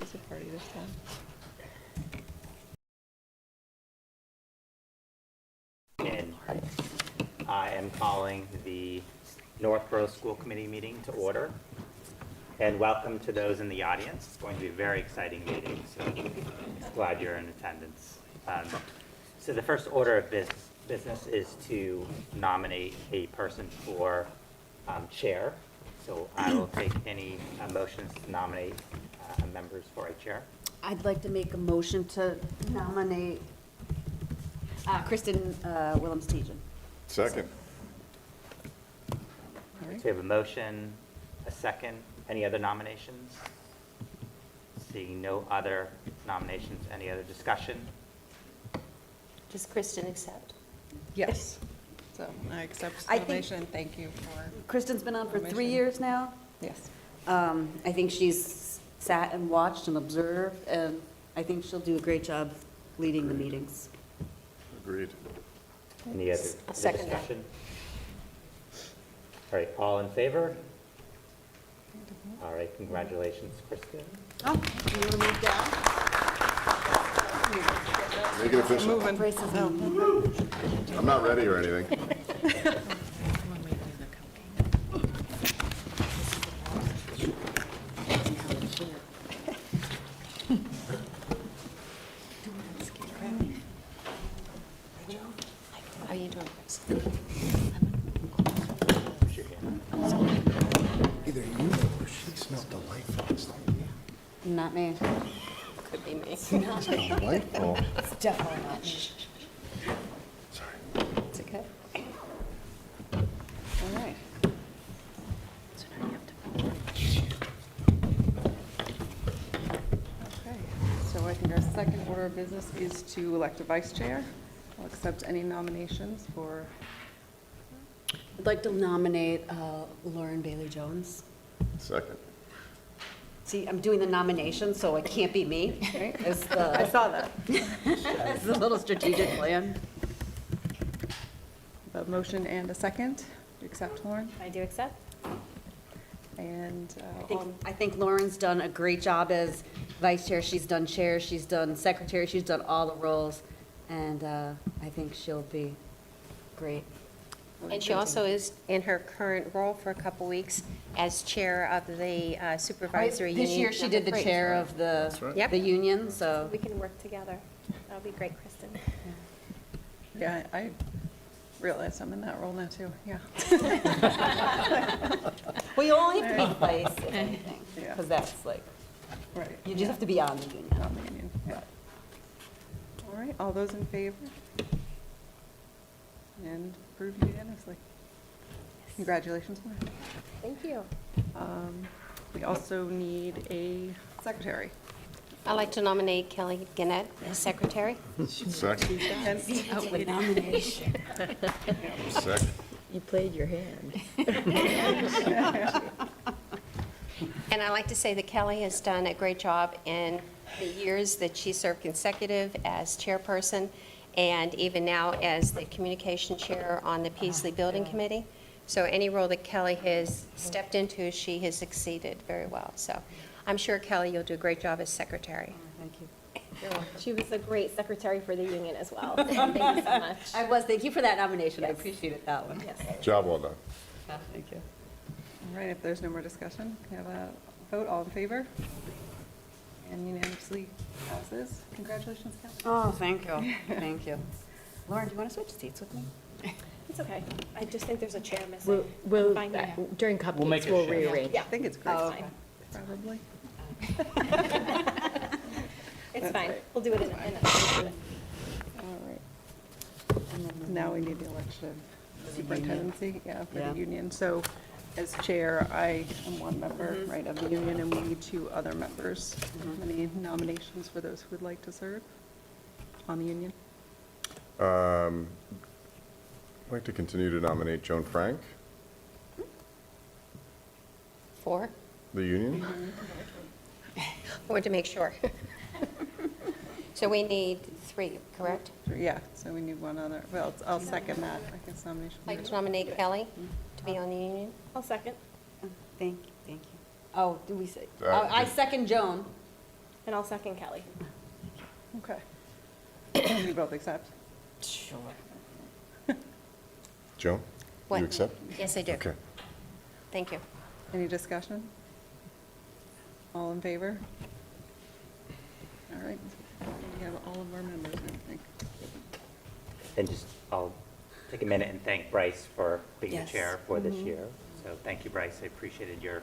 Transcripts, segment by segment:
It's a party this time. And I am calling the Northborough School Committee meeting to order. And welcome to those in the audience. It's going to be a very exciting meeting, so glad you're in attendance. So the first order of business is to nominate a person for chair. So I will take any motions to nominate members for a chair. I'd like to make a motion to nominate Kristen Willems-Tejan. Second. So we have a motion, a second. Any other nominations? Seeing no other nominations, any other discussion? Does Kristen accept? Yes. So I accept the I think- nomination. Thank you for, Kristen's been on for 3 Nomination. years now. yes. I think she's sat and watched and observed, and I think she'll do a great job leading the meetings. Agreed. Any other I'll second that. discussion? All right, all in favor? All right, congratulations, Kristen. Oh, you want to move down? Make it official. Moving. Braces out. I'm not ready or anything. How are you doing, Chris? Either you or she smelled delightful last night. Not me. Could be me. Delightful. It's definitely not me. Sorry. It's okay. All right. Okay. So I think our second order of business is to elect a vice chair. I'll accept any nominations for, I'd like to nominate Lauren Bailey-Jones. Second. See, I'm doing the nomination, so it can't be me. right? It's I the, saw that. it's the little strategic plan. A motion and a second. Do you accept, Lauren? I do accept. And I think Lauren's done a great job as vice chair. She's done chair, she's done secretary, she's done all the roles. And I think she'll be great. And she also is in her current role for a couple weeks as chair of the supervisory union. This year, she did the number 3. chair of That's right. Yep. the union, so. We can work together. That'll be great, Kristen. yeah, I realize I'm in that role now too, yeah. Well, you only have to be vice, if anything, Yeah. because that's like, Right. you just have to be on the union. On the union, yeah. All right, all those in favor? And approved unanimously. Congratulations, Lauren. Thank you. We also need a secretary. I'd like to nominate Kelly Gannett as secretary. Second. And Nomination. Second. You played your hand. And I'd like to say that Kelly has done a great job in the years that she served consecutive as chairperson, and even now as the communication chair on the Peaslee Building Committee. So any role that Kelly has stepped into, she has succeeded very well. So I'm sure, Kelly, you'll do a great job as secretary. Thank you. She was a great secretary for the union as well. Thank you so much. I was, thank you for that nomination, I appreciated that one. Yes. Job well done. Thank you. All right, if there's no more discussion, can I have a vote, all in favor? And unanimously passes. Congratulations, Kelly. Oh, thank you, thank you. Lauren, do you want to switch seats with me? It's okay. I just think there's a chair missing. We'll, Fine, yeah. during make cupcakes, a we'll shift. rearrange. Yeah, I think it's great, Oh, okay. probably. it's That's fine. right. We'll do it in a All right. Now we need the election of superintendency, yeah, for Yeah. the union. So as chair, I am one member, right, of the union, and we need 2 other members. Any nominations for those who would like to serve on the union? I'd like to continue to nominate Joan Frank, Four? the union. I wanted to make sure. So we need 3, correct? Yeah, so we need one other, well, I'll second that, I guess nomination. I'd like to nominate Kelly to be on the union. I'll second. Thank you, thank you. Oh, do we say, Uh, I second Joan. And I'll second Kelly. Okay. We both accept? Sure. Joan? What? You accept? Yes, I do. Okay. Thank you. Any discussion? All in favor? All right, we have all of our members, I think. And just, I'll take a minute and thank Bryce for being the Yes. chair for this year. So thank you, Bryce. I appreciated your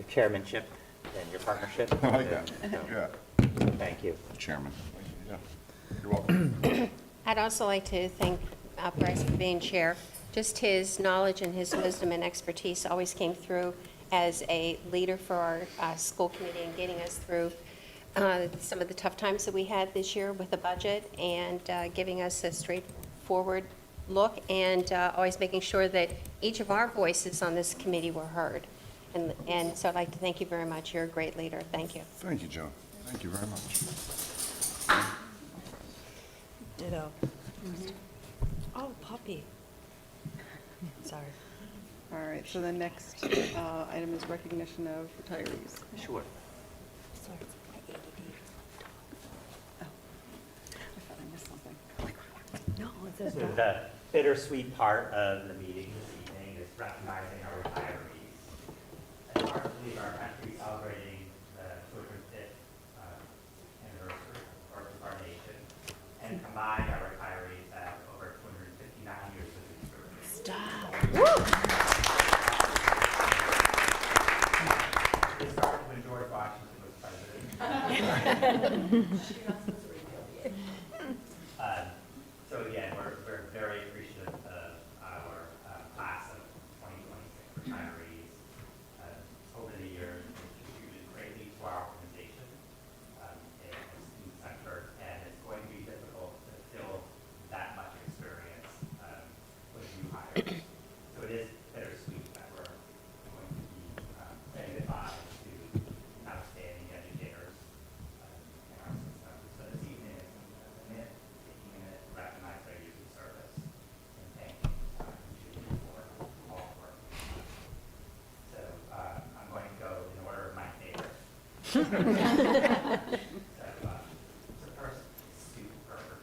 chairmanship and your partnership. I like that. And so, Yeah, Thank you. Chairman. Yeah. You're welcome. I'd also like to thank Bryce for being chair. Just his knowledge and his wisdom and expertise always came through as a leader for our school committee and getting us through some of the tough times that we had this year with the budget and giving us a straightforward look and always making sure that each of our voices on this committee were heard. And so I'd like to thank you very much. You're a great leader. Thank you. Thank you, Joan. Thank you very much. Ditto. Oh, puppy. Sorry. All right, so the next item is recognition of retirees. Sure. Sorry. Oh, I thought I missed something. No, it says So not. the bittersweet part of the meeting this evening is recognizing our retirees. As part of our country celebrating the 205th anniversary of our nation, and combine our retirees have over 259 years of experience. Stop. It started when George Washington was president. So again, we're very appreciative of our class of 2026 retirees. Over the years, they've contributed greatly to our organization in the student center, and it's going to be difficult to fill that much experience with new hires. So it is bittersweet that we're going to be saying goodbye to outstanding educators in our system. So this evening, it's taking a minute to recognize their years of service and thank you for all the work. So I'm going to go in order of my favorites. So first, Sue Berger.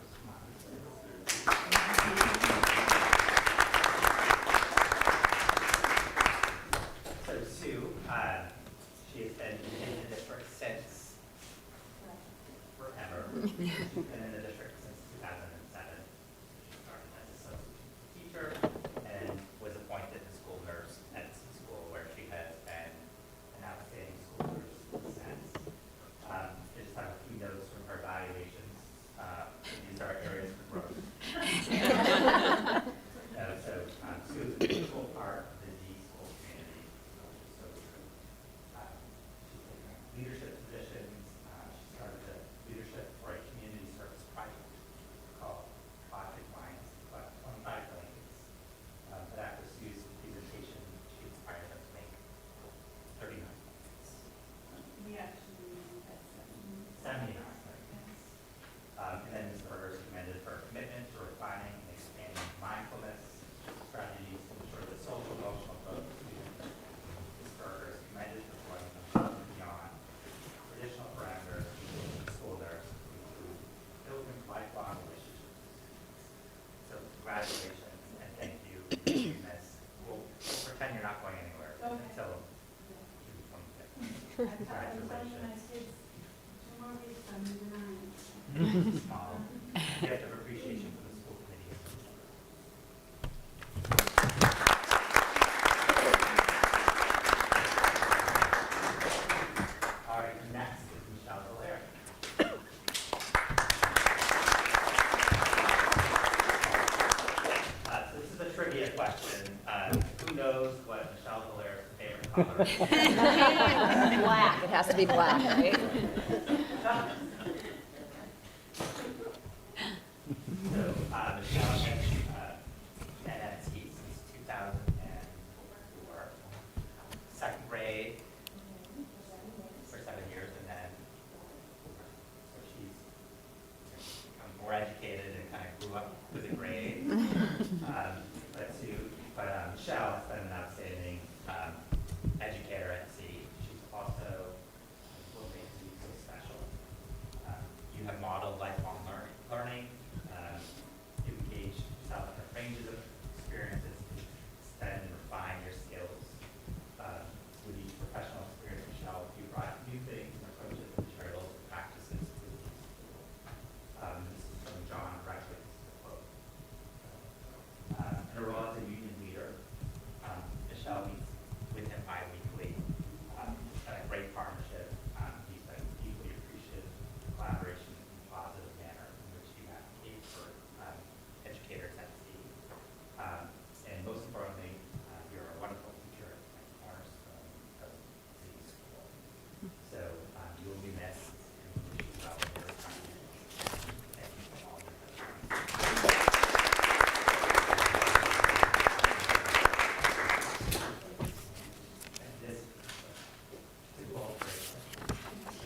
So Sue, she has been in the district since forever. She's been in the district since 2007. She started as a substitute teacher and was appointed the school nurse at the school where she has been an outstanding school nurse since. I just have a few notes from her evaluations. These are areas for growth. Sue is an integral part of the D school community. So true. She's taken leadership positions. She started a leadership for a community service project called Project Lions, about 25 blankets. But after Sue's presentation, she inspired them to make 39 blankets. We actually had 79 blankets. And then Ms. Berger is commended for her commitment to refining and expanding mindfulness strategies to ensure the social emotional growth of students. Ms. Berger is commended for going above and beyond traditional parameters of school nurse to include building lifelong relationships. So congratulations and thank you for doing this. We'll pretend you're not going anywhere until June 25th. Congratulations. tomorrow weeks, I'm moving on. Small gift of appreciation for the school committee. All right, next is Michelle Dallaire. So this is a trivia question. Who knows what Michelle Dallaire's favorite color is? Black, it has to be black, right? So Michelle has been at Ski since 2004. Second grade for 7 years, and then so she's become more educated and kind of grew up with the grade. But Michelle has been an outstanding educator at Sea. She's also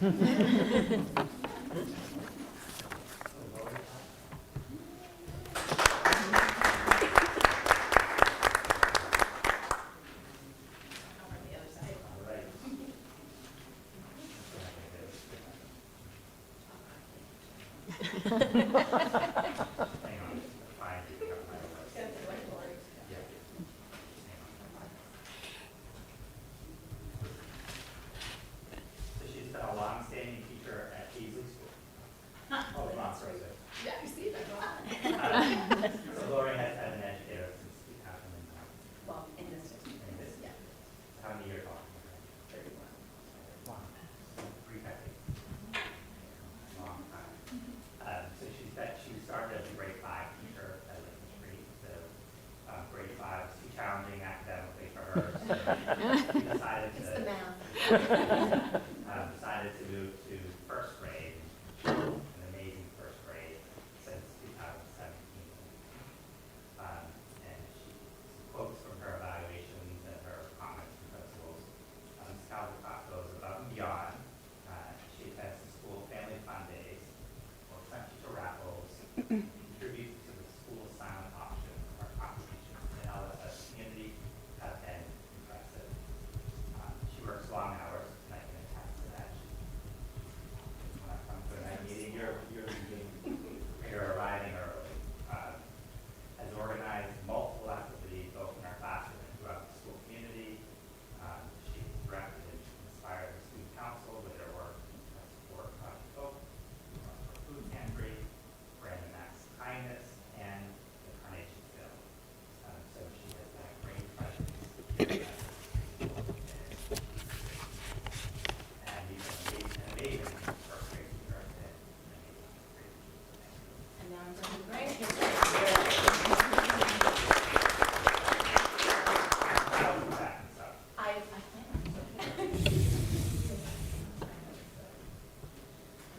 So she's been a longstanding teacher at Peaslee School. Oh, Montrose. Yeah, you see that. So Lori has been an educator since 2009. Well, in this district. In this, yeah. How many years old? 31. Wow. 3 decades. Long time. So she started as a grade 5 teacher at Lincoln Street. So grade 5 is too challenging academically for her. So she decided to. It's the math. Decided to move to first grade. An amazing first grade since 2017. And she quotes from her evaluations and her comments from principals. Scout goes above and beyond. She attends the school family fun days, works on teacher raffles, contributes to the school sound option or competition in LSS community. Has been impressive. She works long hours, and I can attest to that. When I come to a night meeting, you're arriving early. Has organized multiple activities both in our classroom and throughout the school community. She's directed and inspired the student council with her work to support Project Hope, Food Pantry, Brandon Max Kindness, and the Carnation Bill. So she has been a great presence. And he's an amazing first grade teacher. And now I'm going to grade.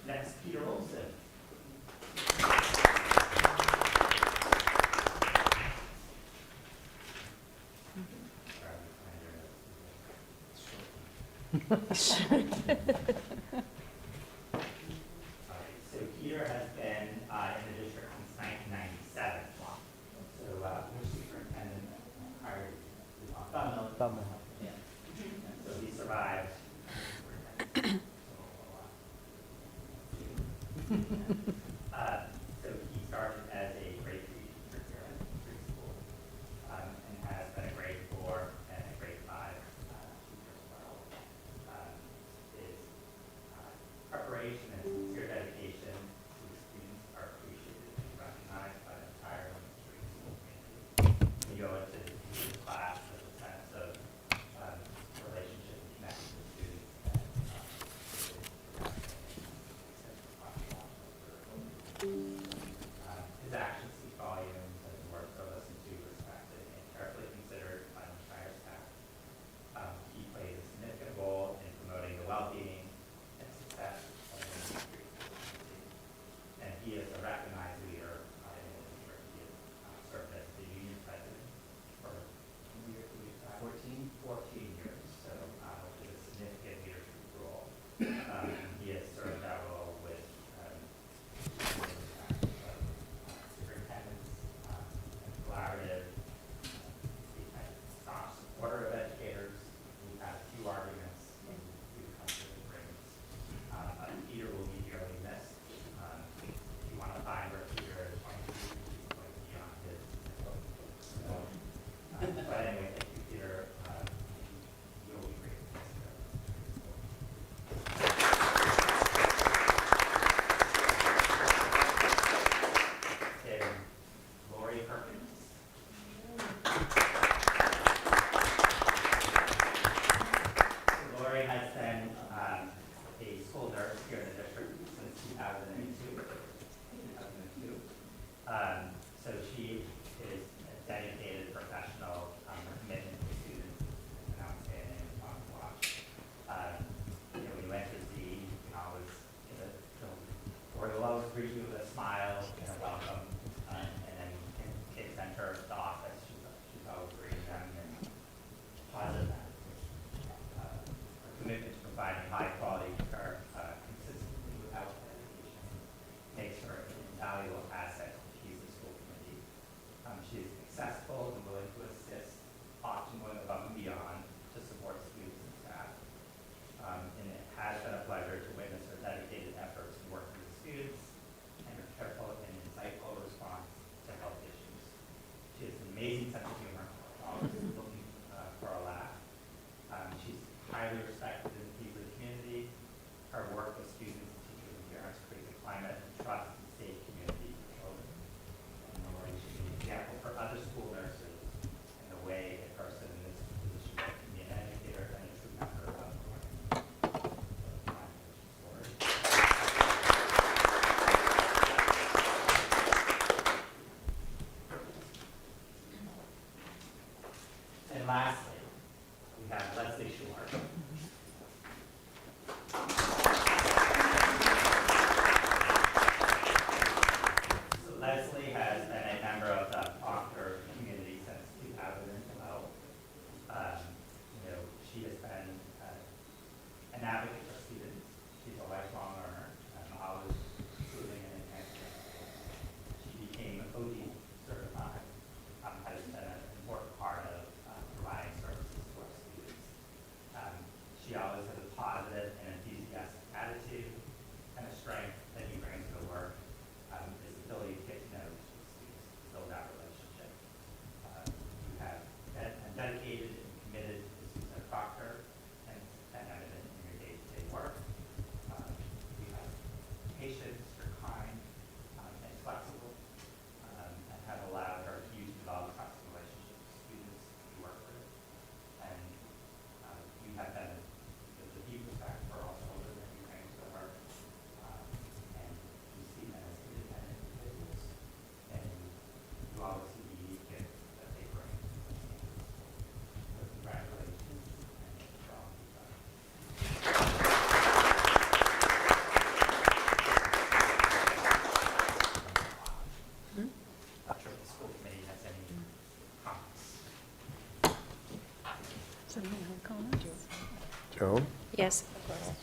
Next, Peter Olson. So Peter has been in the district since 1997. So which superintendent hired Thumbmill. Yeah. So he survived. So he started as a grade 3 teacher here at preschool, and has been a grade 4 and a grade 5 teacher as well. His preparation and sincere dedication to the students are appreciated and recognized by the entire Lincoln Street school community. You go into his class with a sense of relationship and connection with students. His actions speak volumes, and his words are listened to, respected, and carefully considered by the entire staff. He plays a significant role in promoting the well-being and success of the Lincoln Street school community. And he is a recognized leader in the district. He has served as the union president for 14 years, so which is a significant leadership role. He has served that role with superintendents, and collaborative. He's been a staunch supporter of educators. We've had a few arguments in few country agreements. Peter will be dearly missed. If you want to find where Peter is going to be, he's going to be on his but anyway, thank you, Peter. You'll be great. And Lori Perkins. Lori has been a school nurse here in the district since 2002. So she is a dedicated professional. Her commitment to students is an outstanding and fun to watch. When you enter Z, you can always or you'll always greet you with a smile and a welcome. And then when kids enter the office, she's always greeting them and positive attitude. Her commitment to providing high quality care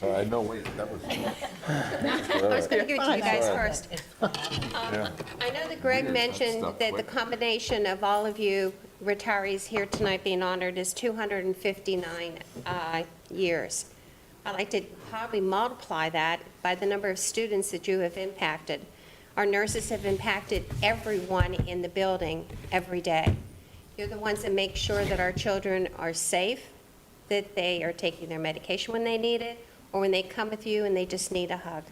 I know, wait, that was. I was going to give it to you guys first. Yeah. I know that Greg Weird, that mentioned stuff that the quick. combination of all of you retirees here tonight being honored is 259 years. I'd like to probably multiply that by the number of students that you have impacted. Our nurses have impacted everyone in the building every day. You're the ones that make sure that our children are safe, that they are taking their medication when they need it, or when they come with you and they just need a hug.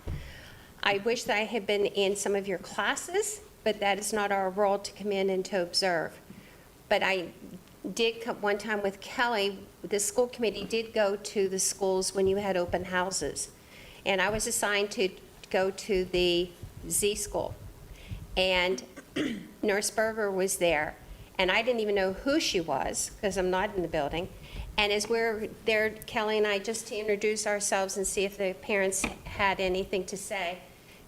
I wish that I had been in some of your classes, but that is not our role to come in and to observe. But I did come one time with Kelly, the school committee did go to the schools when you had open houses. And I was assigned to go to the Z school. And Nurse Berger was there. And I didn't even know who she was, because I'm not in the building. And as we're there, Kelly and I, just to introduce ourselves and see if the parents had anything to say,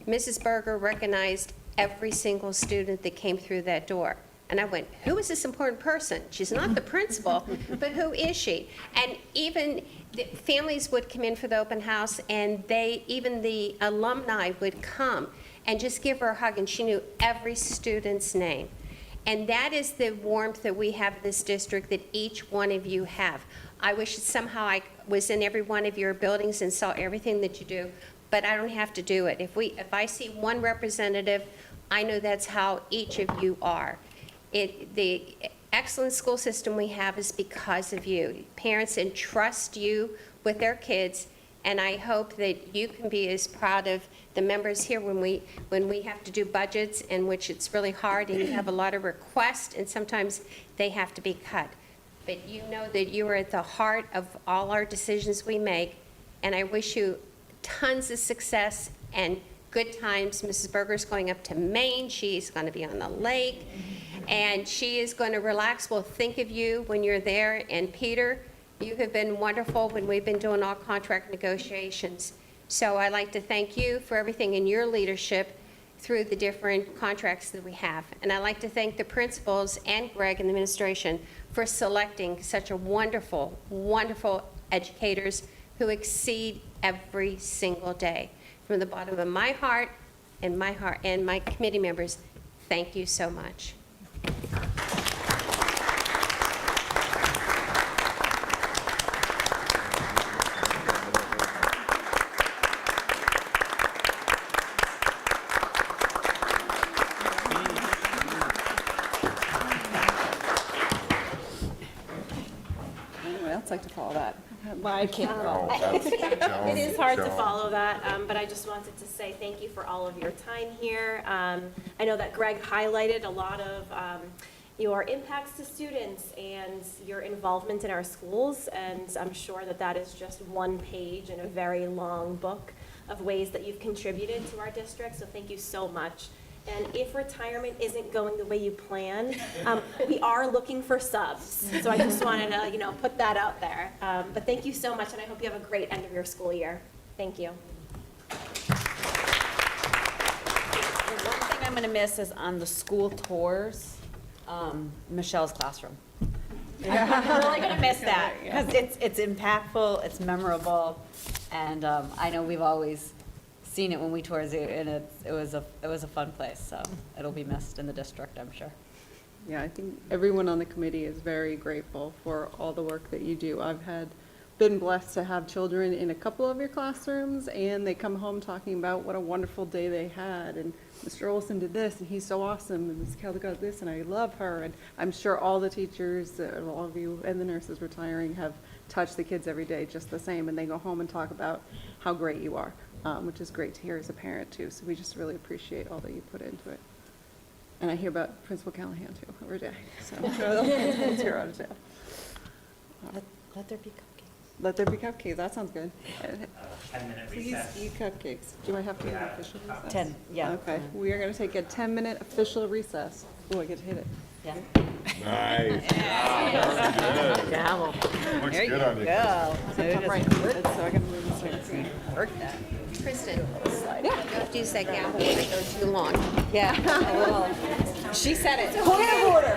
Mrs. Berger recognized every single student that came through that door. And I went, who is this important person? She's not the principal, but who is she? And even the families would come in for the open house, and even the alumni would come and just give her a hug, and she knew every student's name. And that is the warmth that we have in this district that each one of you have. I wish that somehow I was in every one of your buildings and saw everything that you do, but I don't have to do it. If I see one representative, I know that's how each of you are. The excellent school system we have is because of you. Parents entrust you with their kids, and I hope that you can be as proud of the members here when we have to do budgets, in which it's really hard and you have a lot of requests, and sometimes they have to be cut. But you know that you are at the heart of all our decisions we make, and I wish you tons of success and good times. Mrs. Berger's going up to Maine. She's going to be on the lake, and she is going to relax. We'll think of you when you're there. And Peter, you have been wonderful when we've been doing all contract negotiations. So I'd like to thank you for everything in your leadership through the different contracts that we have. And I'd like to thank the principals and Greg and the administration for selecting such a wonderful, wonderful educators who exceed every single day. From the bottom of my heart and my committee members, thank you so much. Anyone else like to follow that? I can't. It It is hard to follow that, but I just wanted to say thank you for all of your time here. I know that Greg highlighted a lot of your impacts to students and your involvement in our schools, and I'm sure that that is just one page in a very long book of ways that you've contributed to our district, so thank you so much. And if retirement isn't going the way you plan, we are looking for subs. So I just wanted to, put that out there. But thank you so much, and I hope you have a great end of your school year. Thank you. The one thing I'm going to miss is on the school tours, Michelle's classroom. I'm really going to miss that because it's impactful, it's memorable, and I know we've always seen it when we toured it, and it was a fun place, so it'll be missed in the district, I'm sure. Yeah, I think everyone on the committee is very grateful for all the work that you do. I've been blessed to have children in a couple of your classrooms, and they come home talking about what a wonderful day they had, and Mr. Olson did this, and he's so awesome, and Ms. Kelly got this, and I love her, and I'm sure all the teachers, all of you, and the nurses retiring have touched the kids every day just the same, and they go home and talk about how great you are, which is great to hear as a parent, too, so we just really appreciate all that you put into it. And I hear about Principal Callahan, too, every day, so let's hear out of jail. Let there be cupcakes. Let there be cupcakes, that sounds good. 10-minute Please recess. eat cupcakes. Do I have to have an official recess? 10, yeah. Okay, we are going to take a 10-minute official recess. Oh, I get to hit it. Yeah. Nice. Gavel. Looks good on you. Go. Come right, so I got to move this thing. Kristen, you have to use that gavel when it goes too long. Yeah. She said it. Point of order.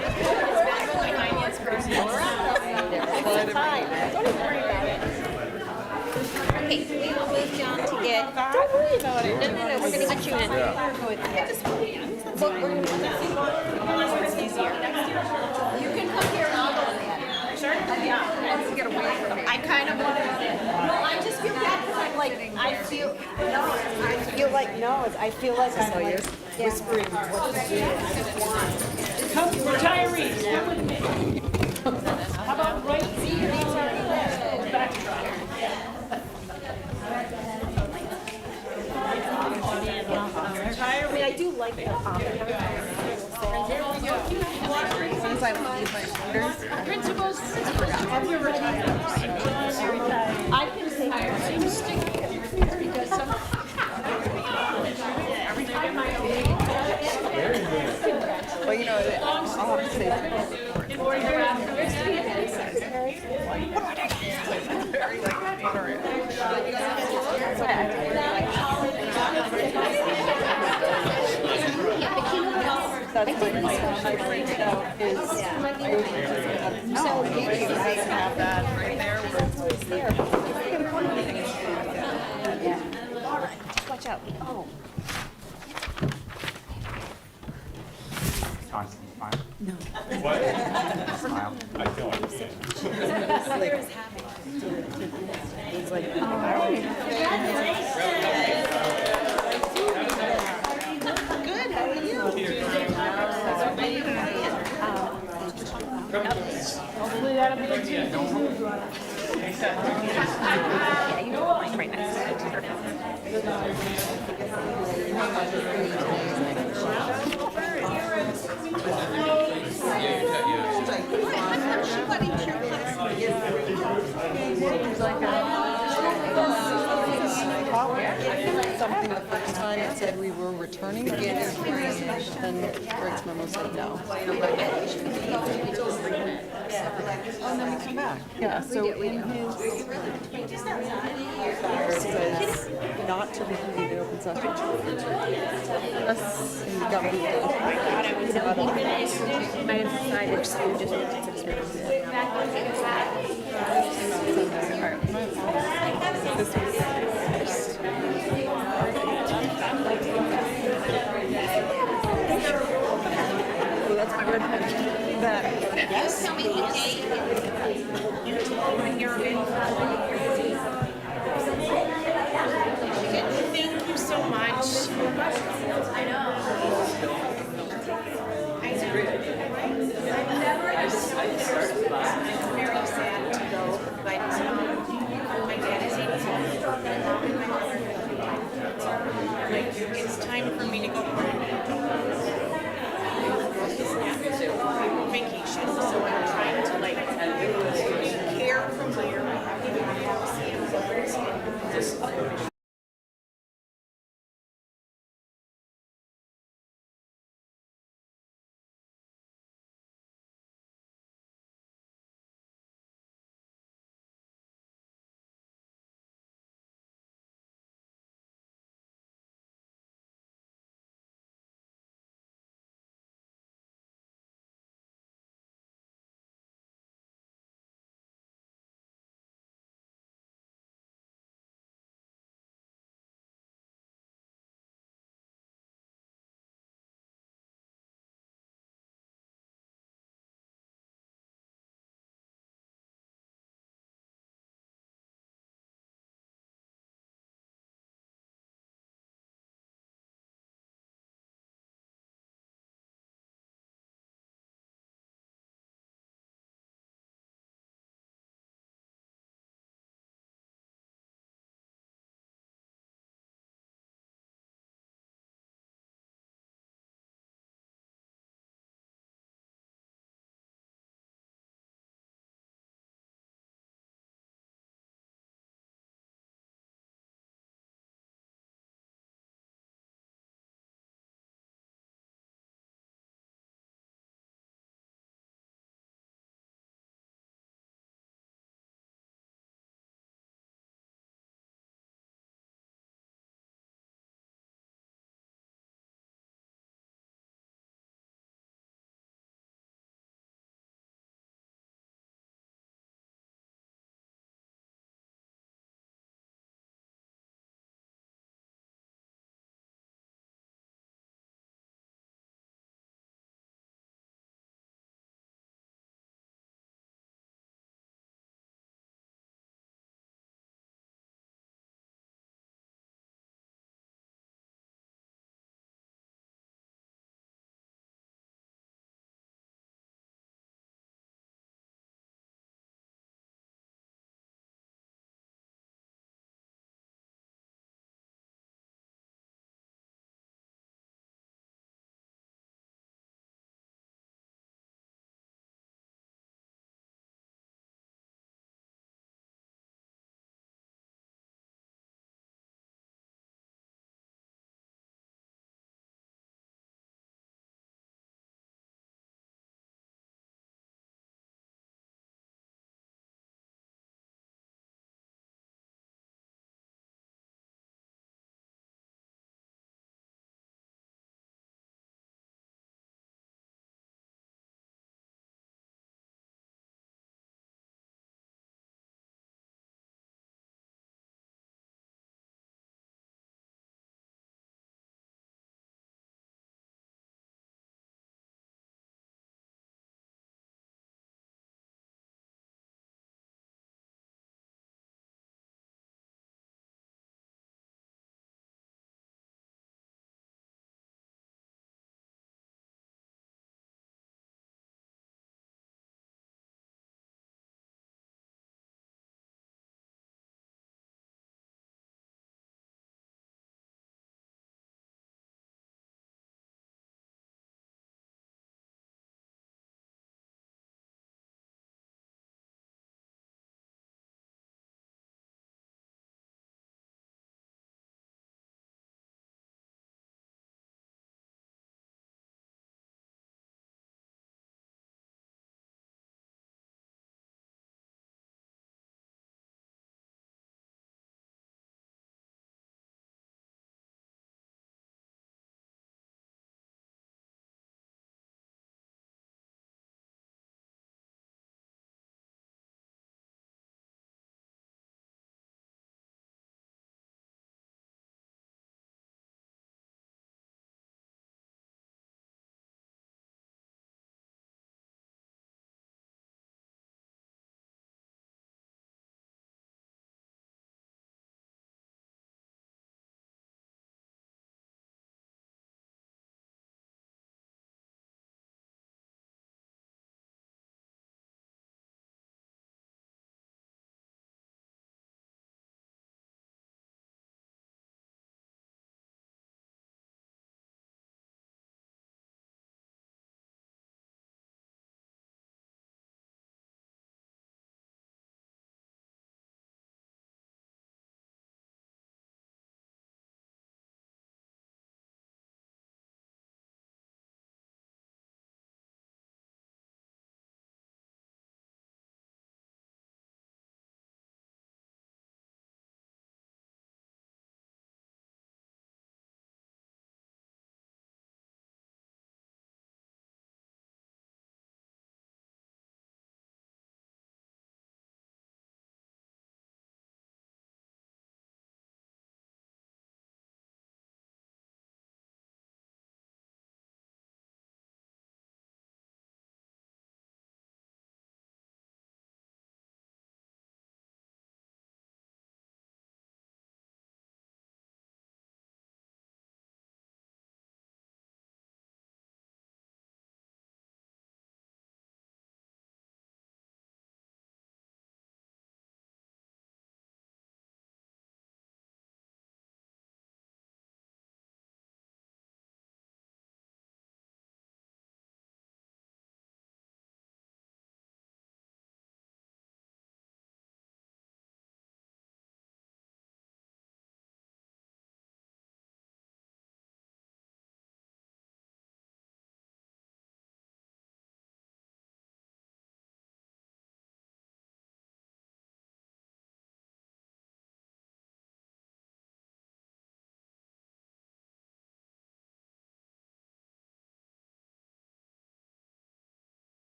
Slide it. Okay, we will move down to get. Don't worry about it. No, we're gonna get you in. Look, we're gonna. You can come here and I'll go ahead. Sure? Yeah. You gotta wait for me. I kind of want to. No, I just feel bad because I'm like, I feel like I feel like I'm like whispering what to do. Come, retirees, come with me. How about right here? Backdrop. I mean, I do like the Principals, have you retired? I can say Because some. Every time I Well, you know, I'll have to say, or you're after. that's my printed out is. So, you guys have that right there. Watch out. Oh. Constant smile? No. What? Smile. I feel Hopefully that'll be a Tuesday. Yeah, you know, like right next to it. Something the first time it said we were returning again in spring, then Greg's memo said no. Oh, then we come back. Yeah, so in his, it says not to reconvene the open session. That's, and you got moved it. I decided to just. Alright, my apologies. This was first. Oh, that's my red pen. That. Yes. Tell me the Thank you so much. I know. I'm very sad to go, but my dad is 82. It's time for me to go home. Vacation, so I'm trying to like care from where I have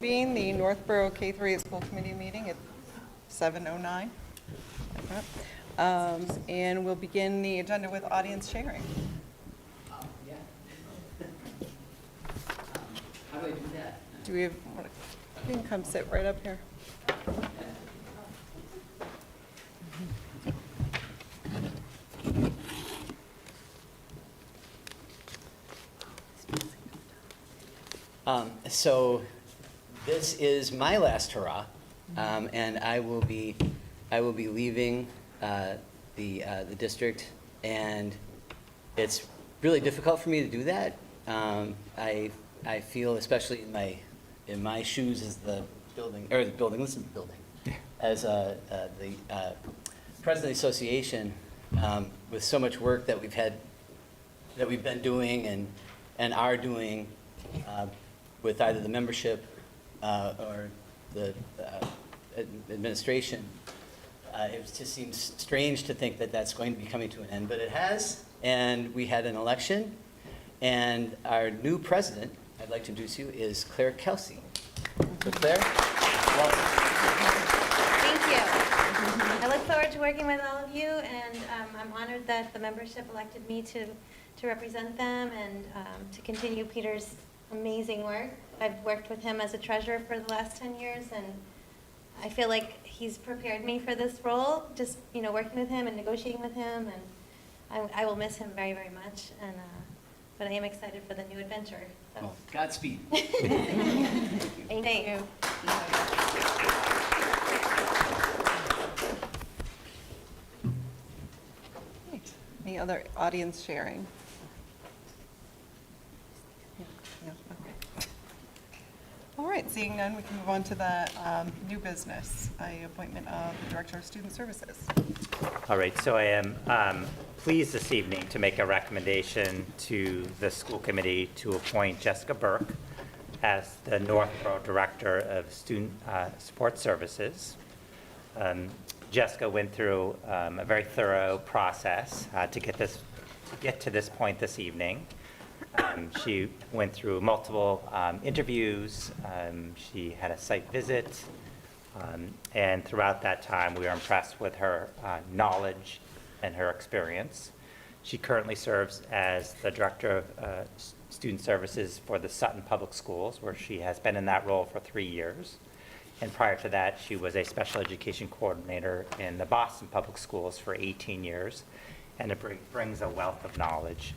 Being the Northborough K-3 School Committee meeting at 7:09. And we'll begin the agenda with audience sharing. How do I do that? Do we have, you can come sit right up here. So this is my last hurrah, and I will be leaving the district, and it's really difficult for me to do that. I feel, especially in my shoes as the building, as the president of the association, with so much work that we've been doing and are doing with either the membership or the administration. It just seems strange to think that that's going to be coming to an end, but it has. And we had an election, and our new president, I'd like to introduce you, is Claire Kelsey. So Claire, welcome. Thank you. I look forward to working with all of you, and I'm honored that the membership elected me to represent them and to continue Peter's amazing work. I've worked with him as a treasurer for the last 10 years, and I feel like he's prepared me for this role, just, working with him and negotiating with him, and I will miss him very, very much, and but I am excited for the new adventure. So. Well, Godspeed. Thank you. Great. Any other audience sharing? No, okay. All right, seeing none, we can move on to the new business, the appointment of the Director of Student Services. All right, so I am pleased this evening to make a recommendation to the school committee to appoint Jessica Burke as the Northborough Director of Student Support Services. Jessica went through a very thorough process to get to this point this evening. She went through multiple interviews. She had a site visit. And throughout that time, we were impressed with her knowledge and her experience. She currently serves as the Director of Student Services for the Sutton Public Schools, where she has been in that role for 3 years. And prior to that, she was a Special Education Coordinator in the Boston Public Schools for 18 years. And it brings a wealth of knowledge.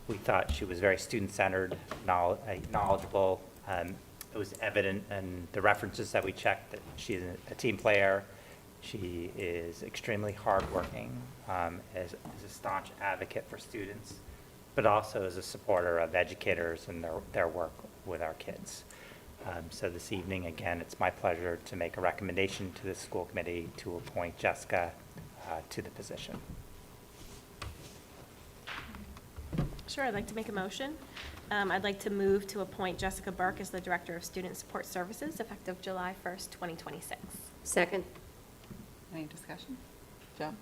We thought she was very student-centered, knowledgeable. It was evident in the references that we checked that she's a team player. She is extremely hardworking, as a staunch advocate for students, but also as a supporter of educators and their work with our kids. So this evening, again, it's my pleasure to make a recommendation to the school committee to appoint Jessica to the position. Sure, I'd like to make a motion. I'd like to move to appoint Jessica Burke as the Director of Student Support Services effective July 1st, 2026. Second. Any discussion? Joe?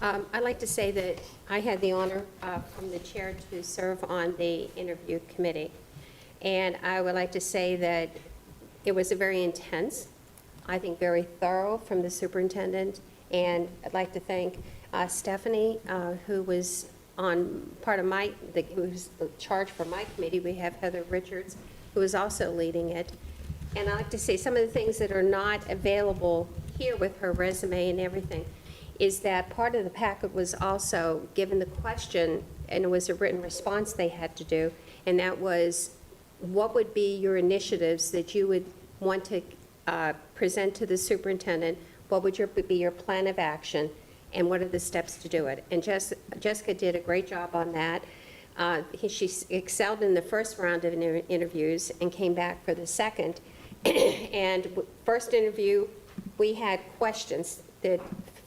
I'd like to say that I had the honor from the chair to serve on the interview committee. And I would like to say that it was a very intense, I think very thorough from the superintendent. And I'd like to thank Stephanie, who was on part of who was the charge for my committee. We have Heather Richards, who is also leading it. And I'd like to say some of the things that are not available here with her resume and everything is that part of the packet was also given the question, and it was a written response they had to do, and that was, what would be your initiatives that you would want to present to the superintendent? What would be your plan of action? And what are the steps to do it? And Jessica did a great job on that. She excelled in the first round of interviews and came back for the second. And first interview, we had questions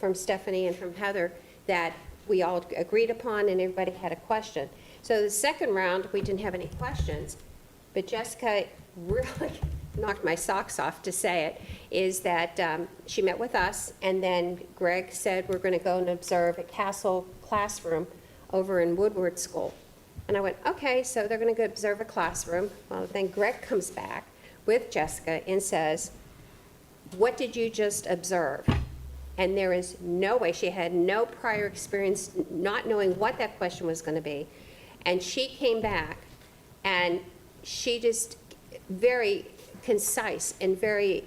from Stephanie and from Heather that we all agreed upon, and everybody had a question. So the second round, we didn't have any questions, but Jessica really knocked my socks off, to say it, is that she met with us, and then Greg said, we're going to go and observe a Castle classroom over in Woodward School. And I went, okay, so they're going to go observe a classroom. Well, then Greg comes back with Jessica and says, what did you just observe? And there is no way, she had no prior experience not knowing what that question was going to be. And she came back and she just very concise and very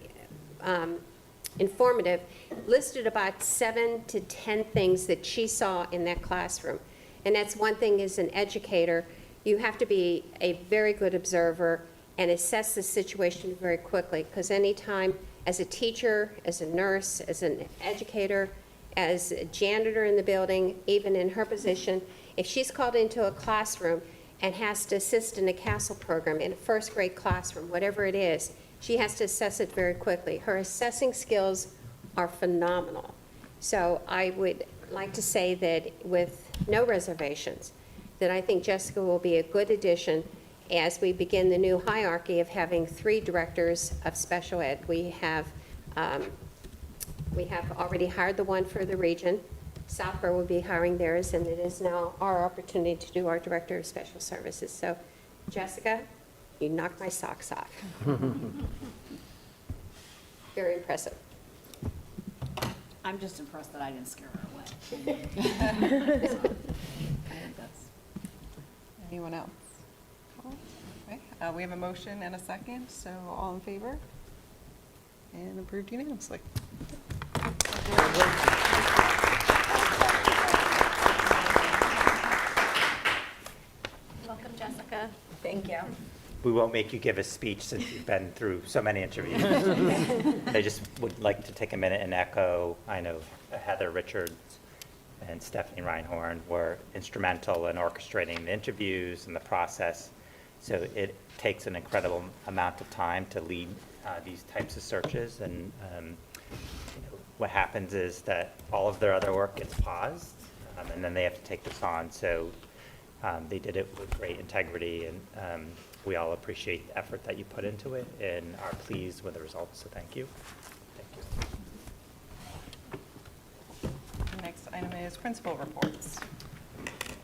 informative, listed about 7 to 10 things that she saw in that classroom. And that's one thing as an educator, you have to be a very good observer and assess the situation very quickly, because anytime as a teacher, as a nurse, as an educator, as a janitor in the building, even in her position, if she's called into a classroom and has to assist in a CASEL program in a first grade classroom, whatever it is, she has to assess it very quickly. Her assessing skills are phenomenal. So I would like to say that with no reservations, that I think Jessica will be a good addition as we begin the new hierarchy of having 3 directors of special ed. We have already hired the one for the region. Southborough will be hiring theirs, and it is now our opportunity to do our director of special services. So Jessica, you knocked my socks off. Very impressive. I'm just impressed that I didn't scare her away. Anyone else? Okay, we have a motion and a second, so all in favor? And approved unanimously. Welcome, Jessica. Thank you. We won't make you give a speech since you've been through so many interviews. I just would like to take a minute and echo, I know Heather Richards and Stephanie Reinhorn were instrumental in orchestrating the interviews and the process. So it takes an incredible amount of time to lead these types of searches. And what happens is that all of their other work gets paused, and then they have to take this on. So they did it with great integrity, and we all appreciate the effort that you put into it and are pleased with the results. So thank you. Thank you. The next item is principal reports.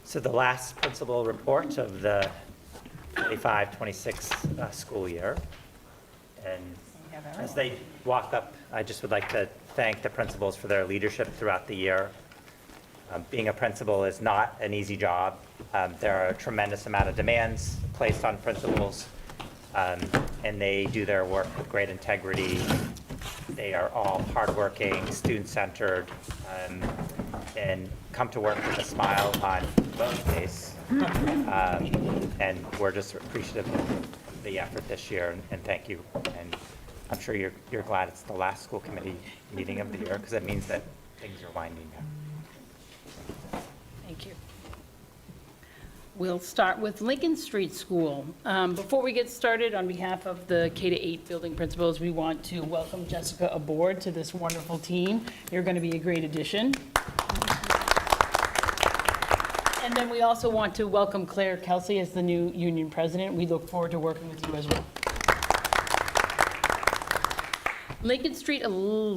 So the last principal report of the 25-26 school year. And as they walk up, I just would like to thank the principals for their leadership throughout the year. Being a principal is not an easy job. There are a tremendous amount of demands placed on principals, and they do their work with great integrity. They are all hardworking, student-centered, and come to work with a smile on both face. And we're just appreciative of the effort this year, and thank you. And I'm sure you're glad it's the last school committee meeting of the year, because it means that things are winding down. Thank you. We'll start with Lincoln Street School. Before we get started, on behalf of the K-8 building principals, we want to welcome Jessica aboard to this wonderful team. You're going to be a great addition. And then we also want to welcome Claire Kelsey as the new union president. We look forward to working with you as well. Lincoln Street,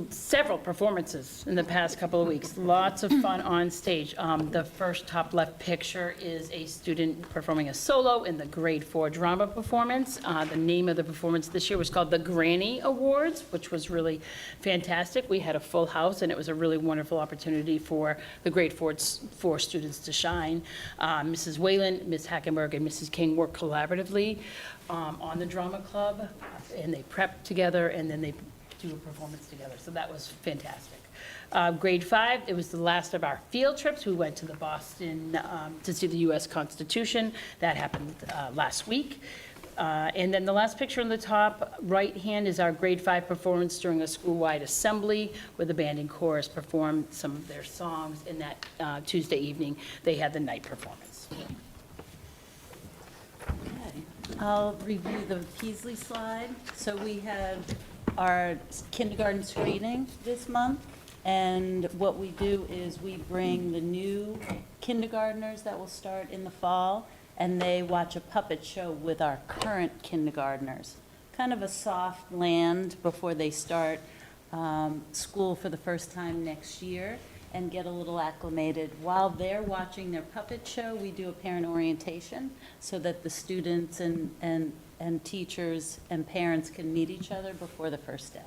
several performances in the past couple of weeks. Lots of fun on stage. The first top left picture is a student performing a solo in the grade 4 drama performance. The name of the performance this year was called the Granny Awards, which was really fantastic. We had a full house, and it was a really wonderful opportunity for the grade 4 students to shine. Mrs. Whalen, Ms. Hackenberg, and Mrs. King worked collaboratively on the drama club, and they prepped together, and then they do a performance together. So that was fantastic. Grade 5, it was the last of our field trips. We went to the Boston to see the U.S. Constitution. That happened last week. And then the last picture on the top right hand is our grade 5 performance during a school-wide assembly where the band and chorus performed some of their songs. And that Tuesday evening, they had the night performance. Okay. I'll review the Peaslee slide. So we had our kindergarten screening this month, and what we do is we bring the new kindergartners that will start in the fall, and they watch a puppet show with our current kindergartners. Kind of a soft land before they start school for the first time next year. and get a little acclimated. While they're watching their puppet show, we do a parent orientation so that the students and teachers and parents can meet each other before the first day.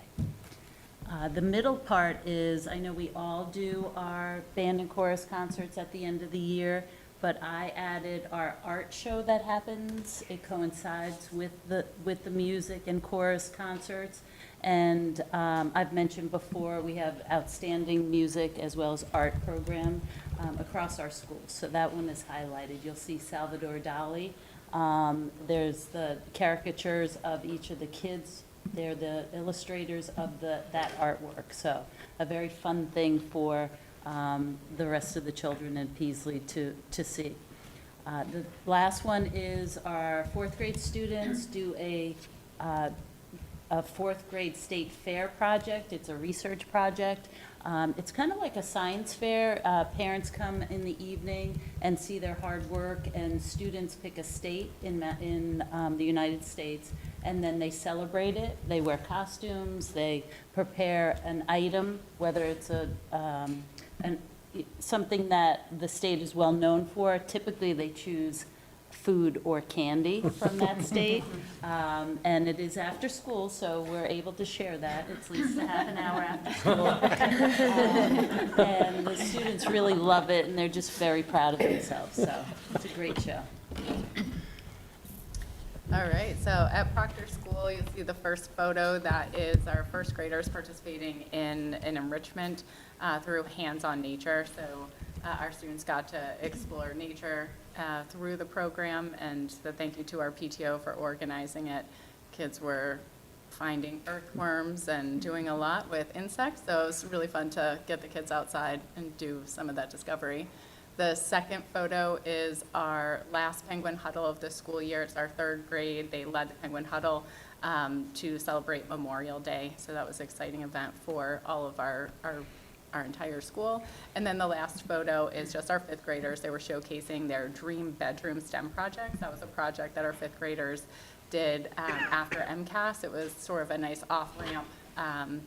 The middle part is, I know we all do our band and chorus concerts at the end of the year, but I added our art show that happens. It coincides with the music and chorus concerts. And I've mentioned before, we have outstanding music as well as art program across our schools. So that one is highlighted. You'll see Salvador Dali. There's the caricatures of each of the kids. They're the illustrators of that artwork. So a very fun thing for the rest of the children in Peaslee to see. The last one is our fourth grade students do a fourth grade state fair project. It's a research project. It's kind of like a science fair. Parents come in the evening and see their hard work, and students pick a state in the United States, and then they celebrate it. They wear costumes. They prepare an item, whether it's something that the state is well known for. Typically, they choose food or candy from that state, and it is after school, so we're able to share that. It's at least a half an hour after school. And the students really love it, and they're just very proud of themselves, so it's a great show. All right, so at Proctor School, you'll see the first photo. That is our first graders participating in an enrichment through hands-on nature. So our students got to explore nature through the program, and so thank you to our PTO for organizing it. Kids were finding earthworms and doing a lot with insects, so it was really fun to get the kids outside and do some of that discovery. The second photo is our last Penguin Huddle of the school year. It's our third grade. They led the Penguin Huddle to celebrate Memorial Day, so that was an exciting event for all of our entire school. And then the last photo is just our fifth graders. They were showcasing their dream bedroom STEM projects. That was a project that our fifth graders did after MCAS. It was sort of a nice off-ramp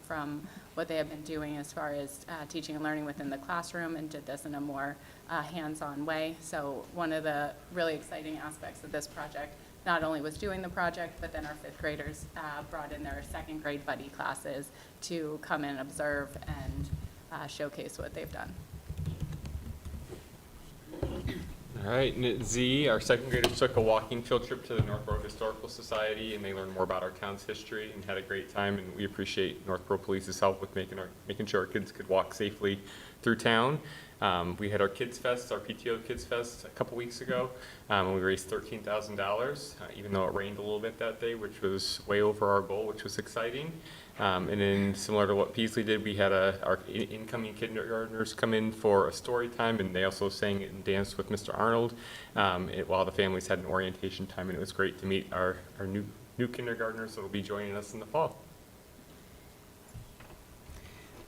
from what they have been doing as far as teaching and learning within the classroom, and did this in a more hands-on way. So one of the really exciting aspects of this project not only was doing the project, but then our fifth graders brought in their second grade buddy classes to come in and observe and showcase what they've done. All right, and at Z, our second graders took a walking field trip to the Northborough Historical Society, and they learned more about our town's history and had a great time. And we appreciate Northborough Police's help with making sure our kids could walk safely through town. We had our Kids Fest, our PTO Kids Fest, a couple weeks ago, and we raised $13,000, even though it rained a little bit that day, which was way over our goal, which was exciting. And then similar to what Peaslee did, we had our incoming kindergartners come in for a story time, and they also sang and danced with Mr. Arnold while the families had an orientation time, and it was great to meet our new kindergartners that will be joining us in the fall.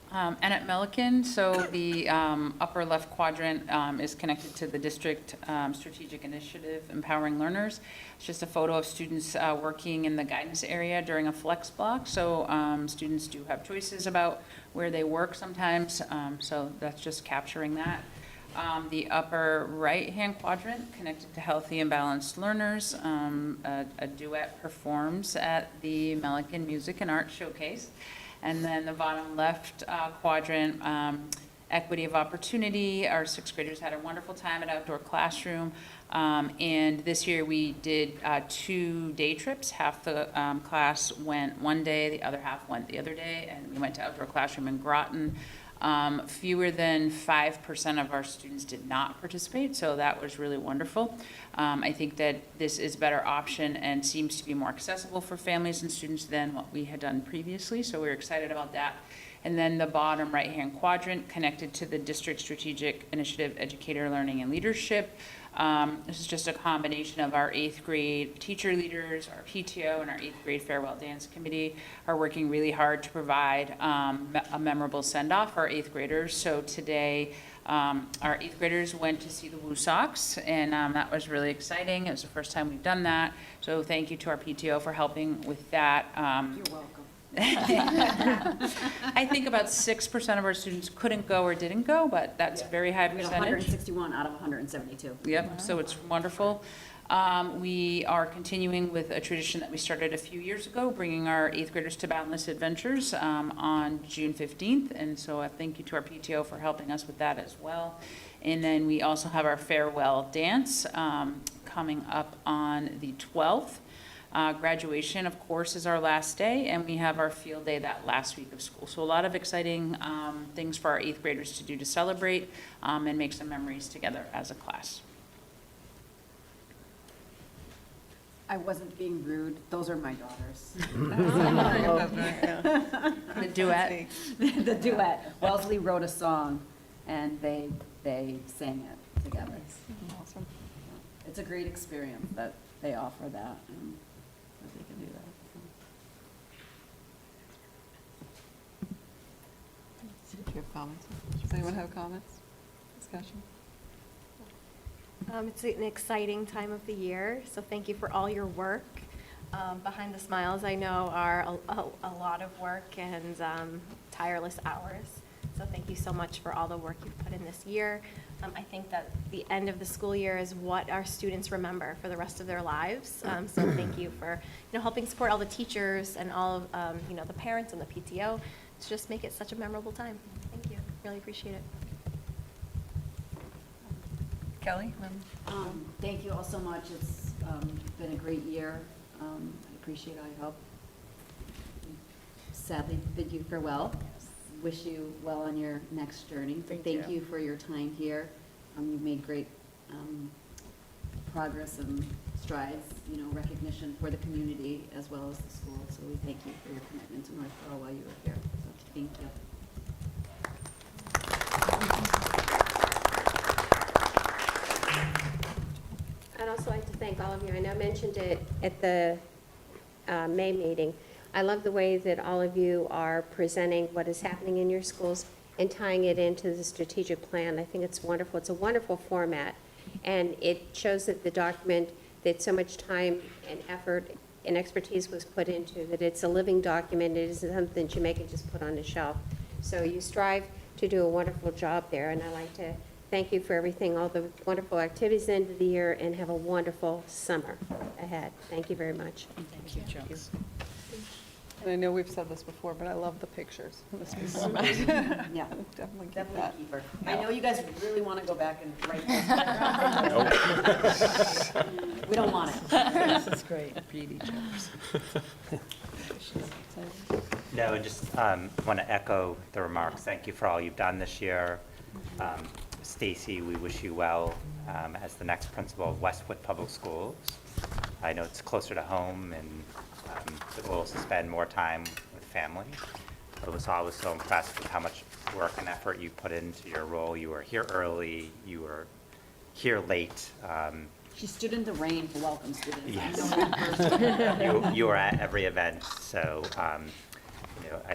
And at Milliken, so the upper left quadrant is connected to the district strategic initiative, Empowering Learners. It's just a photo of students working in the guidance area during a flex block. So students do have choices about where they work sometimes. So that's just capturing that. The upper right-hand quadrant connected to healthy and balanced learners. A duet performs at the Milliken Music and Art Showcase. And then the bottom left quadrant, equity of opportunity. Our sixth graders had a wonderful time at Outdoor Classroom. And this year we did 2 day trips. Half the class went one day, the other half went the other day. And we went to Outdoor Classroom in Groton. Fewer than 5% of our students did not participate, so that was really wonderful. I think that this is a better option and seems to be more accessible for families and students than what we had done previously, so we're excited about that. And then the bottom right-hand quadrant connected to the District Strategic Initiative, Educator Learning and Leadership. This is just a combination of our 8th grade teacher leaders, our PTO, and our 8th grade Farewell Dance Committee are working really hard to provide a memorable send-off for our 8th graders. So today, our 8th graders went to see the Woo Sox, and that was really exciting. It was the first time we've done that. So thank you to our PTO for helping with that. You're welcome. I think about 6% of our students couldn't go or didn't go, but that's a very high We had percentage. 161 out of 172. Yep, so it's wonderful. We are continuing with a tradition that we started a few years ago, bringing our 8th graders to Boundless Adventures on June 15th. And so a thank you to our PTO for helping us with that as well. And then we also have our farewell dance coming up on the 12th. Graduation, of course, is our last day, and we have our field day that last week of school. So a lot of exciting things for our 8th graders to do to celebrate and make some memories together as a class. I wasn't being rude. Those are my daughters. The duet. The duet. Wellesley wrote a song, and they sang it together. Awesome. It's a great experience that they offer that, and that they can do that. Do you have comments? Does anyone have comments? Discussion? It's an exciting time of the year, so thank you for all your work. Behind the smiles, I know, are a lot of work and tireless hours. So thank you so much for all the work you've put in this year. I think that the end of the school year is what our students remember for the rest of their lives. So thank you for helping support all the teachers and all of the parents and the PTO to just make it such a memorable time. Thank you. Really appreciate it. Kelly? Thank you all so much. It's been a great year. I appreciate all your help. Sadly bid you farewell. Wish you well on your next journey. Thank you for your time here. You've made great progress and strides, recognition for the community as well as the school. So we thank you for your commitment to Northborough while you were here. So thank you. I'd also like to thank all of you. I know I mentioned it at the May meeting. I love the way that all of you are presenting what is happening in your schools and tying it into the strategic plan. I think it's wonderful. It's a wonderful format, and it shows that the document that so much time and effort and expertise was put into, that it's a living document. It isn't something that you make and just put on the shelf. So you strive to do a wonderful job there, and I'd like to thank you for everything, all the wonderful activities at the end of the year, and have a wonderful summer ahead. Thank you very much. Thank you, Joe. And I know we've said this before, but I love the pictures in this new format. Yeah, Definitely keep definitely that. keep her. I know you guys really want to go back and write this. We don't want it. This is great. Read each other's. No, just want to echo the remarks. Thank you for all you've done this year. Stacy, we wish you well as the next principal of Westwood Public Schools. I know it's closer to home, and the goal is to spend more time with family. I was always so impressed with how much work and effort you put into your role. You were here early, you were here late. She stood in the rain to welcome students. Yes. I know that person. You were at every event, so I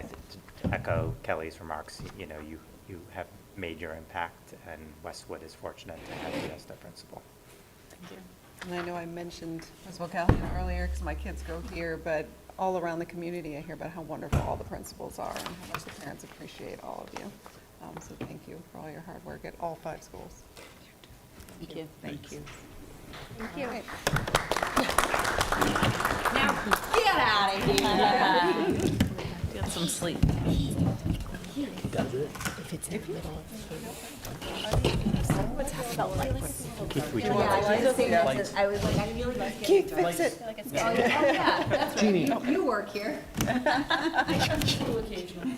think to echo Kelly's remarks, you have made your impact, and Westwood is fortunate to have you as their principal. Thank you. And I know I mentioned Principal Callahan earlier, because my kids go here, but all around the community, I hear about how wonderful all the principals are and how much the parents appreciate all of you. So thank you for all your hard work at all 5 schools. Thank you. Thank you. Thank you. Now, get out of here. Get some sleep. If it's in the middle What's felt like We I was like, I really like it. Keith, fix it. Oh, yeah, that's right. You work here.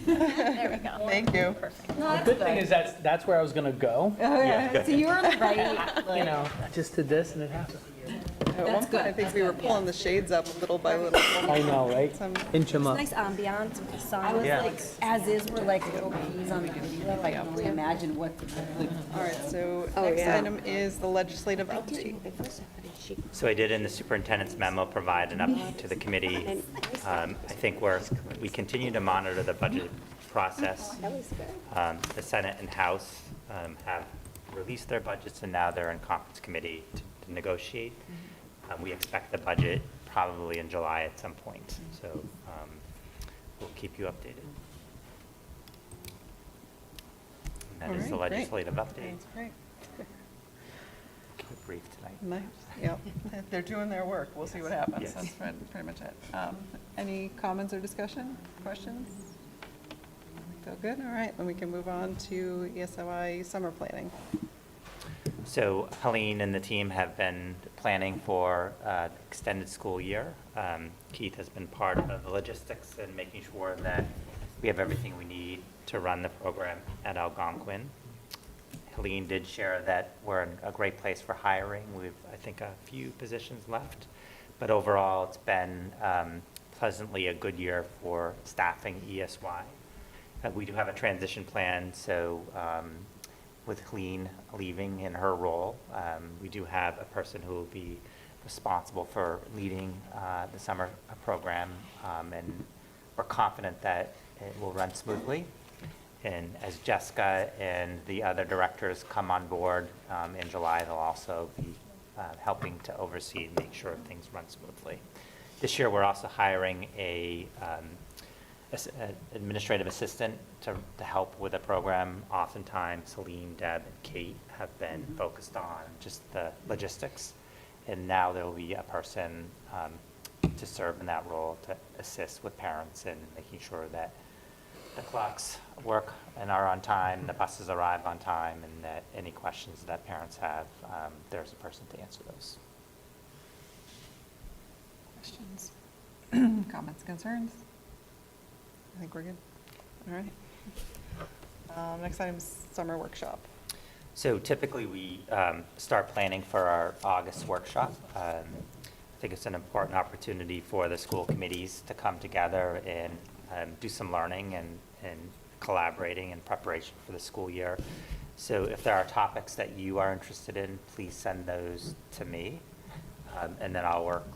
There we go. Thank you. No, The good thing is that's where I was gonna go, Oh, yeah. So you were right. just to this and it happened. At one point, I think we were pulling the shades up little by little. I know, right? Inch them up. Nice ambiance with the sun. I was Yeah. like, as is, we're like little peas on the video. I can only imagine what the. All right, so Oh, next yeah. item is the legislative update. So I did in the superintendent's memo provide an update to the committee. I think we continue to monitor the budget process. The Senate and House have released their budgets, and now they're in conference committee to negotiate. We expect the budget probably in July at some point. So we'll keep you updated. And All that is the right, great. legislative update. That's great. Keep it brief tonight. Nice, yep. They're doing their work. We'll see what happens. Yes. That's pretty much it. Any comments or discussion, questions? Feel good? All right, then we can move on to ESY Summer Planning. So Helene and the team have been planning for extended school year. Keith has been part of the logistics and making sure that we have everything we need to run the program at Algonquin. Helene did share that we're in a great place for hiring. We've, I think, a few positions left, but overall, it's been pleasantly a good year for staffing ESY. We do have a transition plan, so with Helene leaving in her role, we do have a person who will be responsible for leading the summer program, and we're confident that it will run smoothly. And as Jessica and the other directors come on board in July, they'll also be helping to oversee and make sure things run smoothly. This year, we're also hiring a administrative assistant to help with the program. Oftentimes, Celine, Deb, and Kate have been focused on just the logistics, and now there will be a person to serve in that role to assist with parents and making sure that the clocks work and are on time, the buses arrive on time, and that any questions that parents have, there's a person to answer those. Questions, comments, concerns? I think we're good. All right. Next item is summer workshop. So typically, we start planning for our August workshop. I think it's an important opportunity for the school committees to come together and do some learning and collaborating in preparation for the school year. So if there are topics that you are interested in, please send those to me. And then I'll work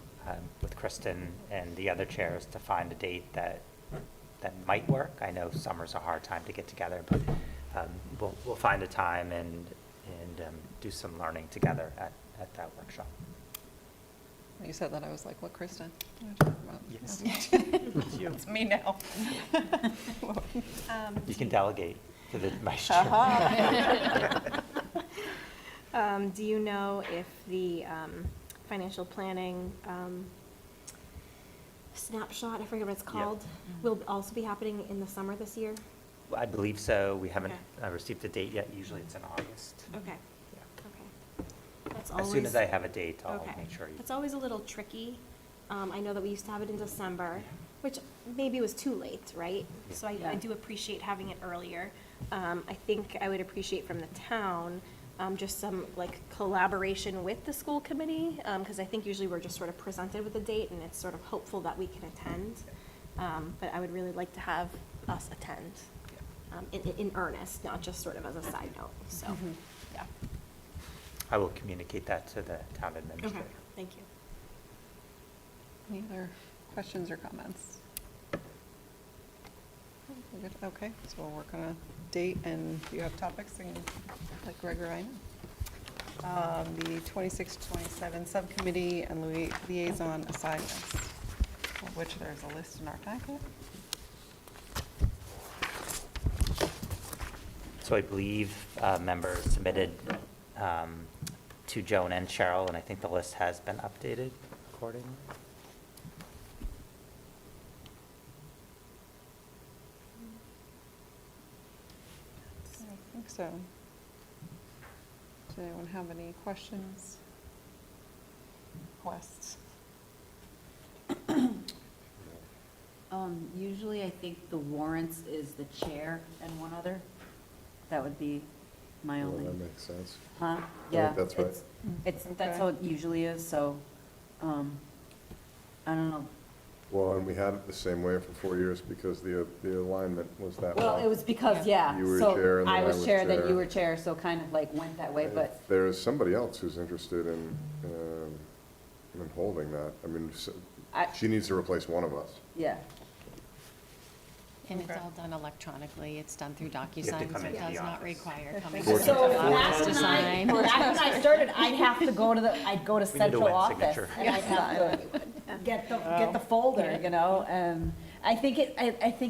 with Kristen and the other chairs to find a date that might work. I know summer's a hard time to get together, but we'll find a time and do some learning together at that workshop. When you said that, I was like, what, Kristen? Yes. It's me now. You can delegate to the vice chair. Do you know if the financial planning snapshot, I forget what it's called, will also be happening in the summer this year? I believe so. We haven't received a date yet. Usually it's in August. Okay. Yeah. Okay. That's As soon as I have a date, I'll make sure you. It's always a little tricky. I know that we used to have it in December, which maybe was too late, right? So I do appreciate having it earlier. I think I would appreciate from the town just some like collaboration with the school committee, because I think usually we're just sort of presented with a date and it's sort of hopeful that we can attend. But I would really like to have us attend in earnest, not just sort of as a side note. So, yeah. I will communicate that to the town administrator. Okay, thank you. Any other questions or comments? We're good. Okay, so we'll work on a date, and if you have topics, you can let Greg or I know. The 26-27 Subcommittee and Liaison assignments, of which there's a list in our packet. So I believe members submitted to Joan and Cheryl, and I think the list has been updated accordingly. I think so. Does anyone have any questions? Requests? Usually I think the warrants is the chair and one other. That would be my Well, only. that makes sense. Huh? I think Yeah. that's right. That's how it usually is, so, I don't know. Well, and we had it the same way for 4 years because the alignment was that way. Well, it was because, yeah, You were so chair and then I I was was chair, then chair. you were chair, so kind of like went that way, And but, if there's somebody else who's interested in holding that, I mean, she needs to replace one of us. yeah. And it's all done electronically. It's done through You have to DocuSign, come so it into the does not office. require coming So to So the back office to when sign. back when I started, I'd have to go to I'd go to We need a central wet office. signature. And I'd have to get the folder, you know, I think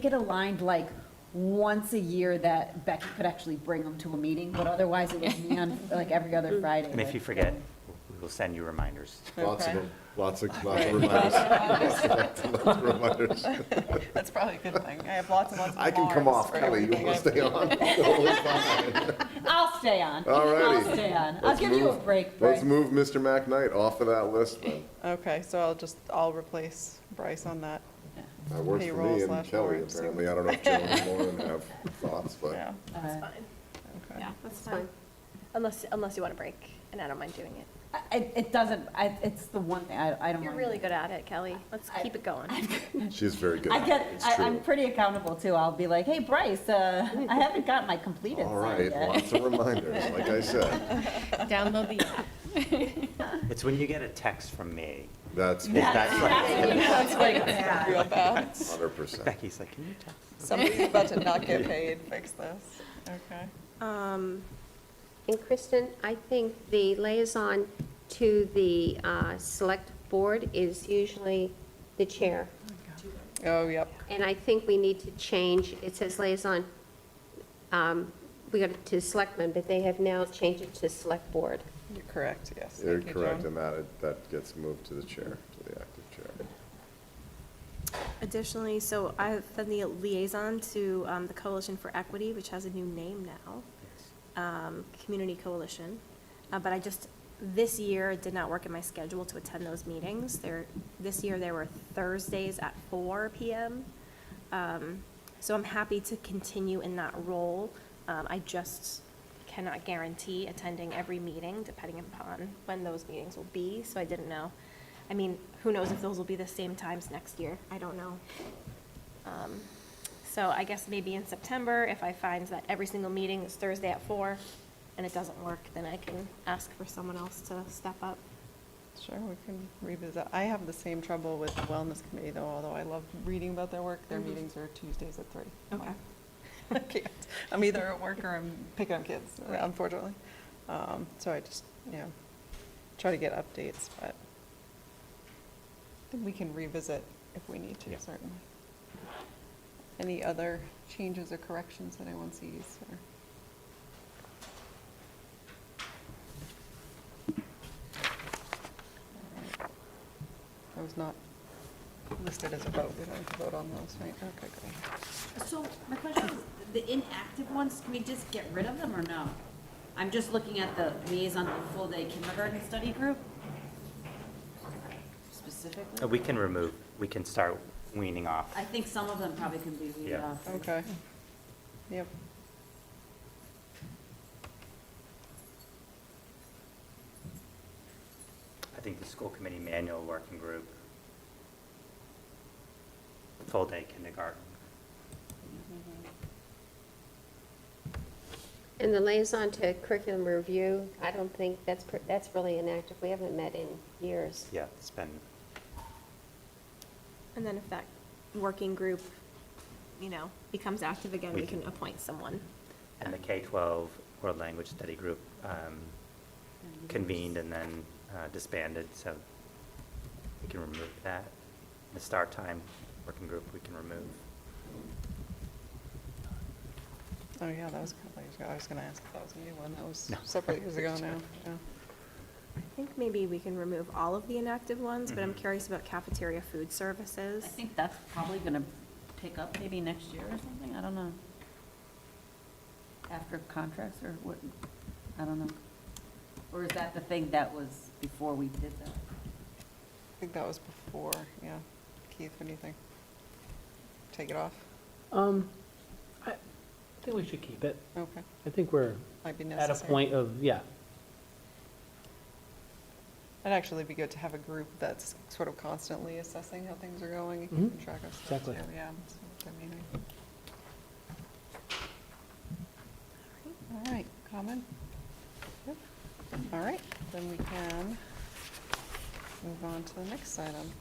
it aligned like once a year that Becky could actually bring them to a meeting, but otherwise it was me on like every other Friday. And if you forget, we will send you reminders. Lots of Okay. them, lots of reminders. Lots of reminders. That's probably a good thing. I have lots and lots of I can come alarms off, for Kelly, you everything want to I stay do. on? Totally fine. I'll stay on. Alrighty. I'll stay on. I'll Let's give you a move- break, Let's Bryce. move Mr. McKnight off of that list, then. Okay, so I'll replace Bryce on that. That works for Payroll me and slash Kelly, warrants. apparently. I don't know if Joan and Lauren have thoughts, but. Yeah. That's fine. Okay. Yeah, that's fine. Unless you want a break, and I don't mind doing it. It doesn't, it's the one thing, I don't You're want. really good at it, Kelly. Let's keep it going. She's very good. I get, It's I'm true. pretty accountable too. I'll be like, hey, Bryce, I haven't got my completed All sign right, yet. lots of reminders, like I said. Download the app. It's when you get a text from me. That's That's right. That's like real bad. 100%. Becky's like, can you text? Somebody's about to not get paid, fix this. Okay. And Kristen, I think the liaison to the select board is usually the chair. Oh, yep. And I think we need to change, it says liaison, we got it to selectmen, but they have now changed it to select board. You're correct, yes. You're Thank you, correct Joan. in that gets moved to the chair, to the active chair. Additionally, so I've been the liaison to the Coalition for Equity, which has a new name now, Community Coalition. But this year, it did not work in my schedule to attend those meetings. This year, there were Thursdays at 4 p.m. So I'm happy to continue in that role. I just cannot guarantee attending every meeting, depending upon when those meetings will be, so I didn't know. I mean, who knows if those will be the same times next year? I don't know. So I guess maybe in September, if I find that every single meeting is Thursday at 4 and it doesn't work, then I can ask for someone else to step up. Sure, we can revisit. I have the same trouble with the Wellness Committee, though, although I love reading about their work. Their meetings are Tuesdays at 3. Okay. I can't. I'm either at work or I'm picking up kids, unfortunately. So I just, try to get updates, but I think we can revisit if we need to, Yeah. certainly. Any other changes or corrections that anyone sees? Or? That was not listed as a vote. We don't have to vote on those, right? Okay, great. So my question is, the inactive ones, can we just get rid of them or no? I'm just looking at the liaison to the full-day kindergarten study group specifically. We can start weaning off. I think some of them probably can be weeded Yeah. off. Okay. Yep. I think the school committee manual working group, full-day kindergarten. And the liaison to curriculum review, I don't think that's really inactive. We haven't met in years. Yeah, it's been, And then if that working group, becomes active again, we can appoint someone. and the K-12 world language study group convened and then disbanded, so we can remove that. The start time working group, we can remove. Oh, yeah, that was a couple years ago. I was going to ask if that was a new one. That was No. several years ago now. Yeah. I think maybe we can remove all of the inactive ones, but I'm curious about cafeteria food services. I think that's probably gonna pick up maybe next year or something, I don't know. After contracts or what, I don't know. Or is that the thing that was before we did that? I think that was before, yeah. Keith, what do you think? Take it off? I think we should keep it. Okay. I think we're Might be at a necessary. point of, yeah. It'd actually be good to have a group that's sort of constantly assessing how things are going and Mhm. keeping track of stuff. Exactly. too. Yeah. So, good meeting. All right, comment? Yep. All right, then we can move on to the next item.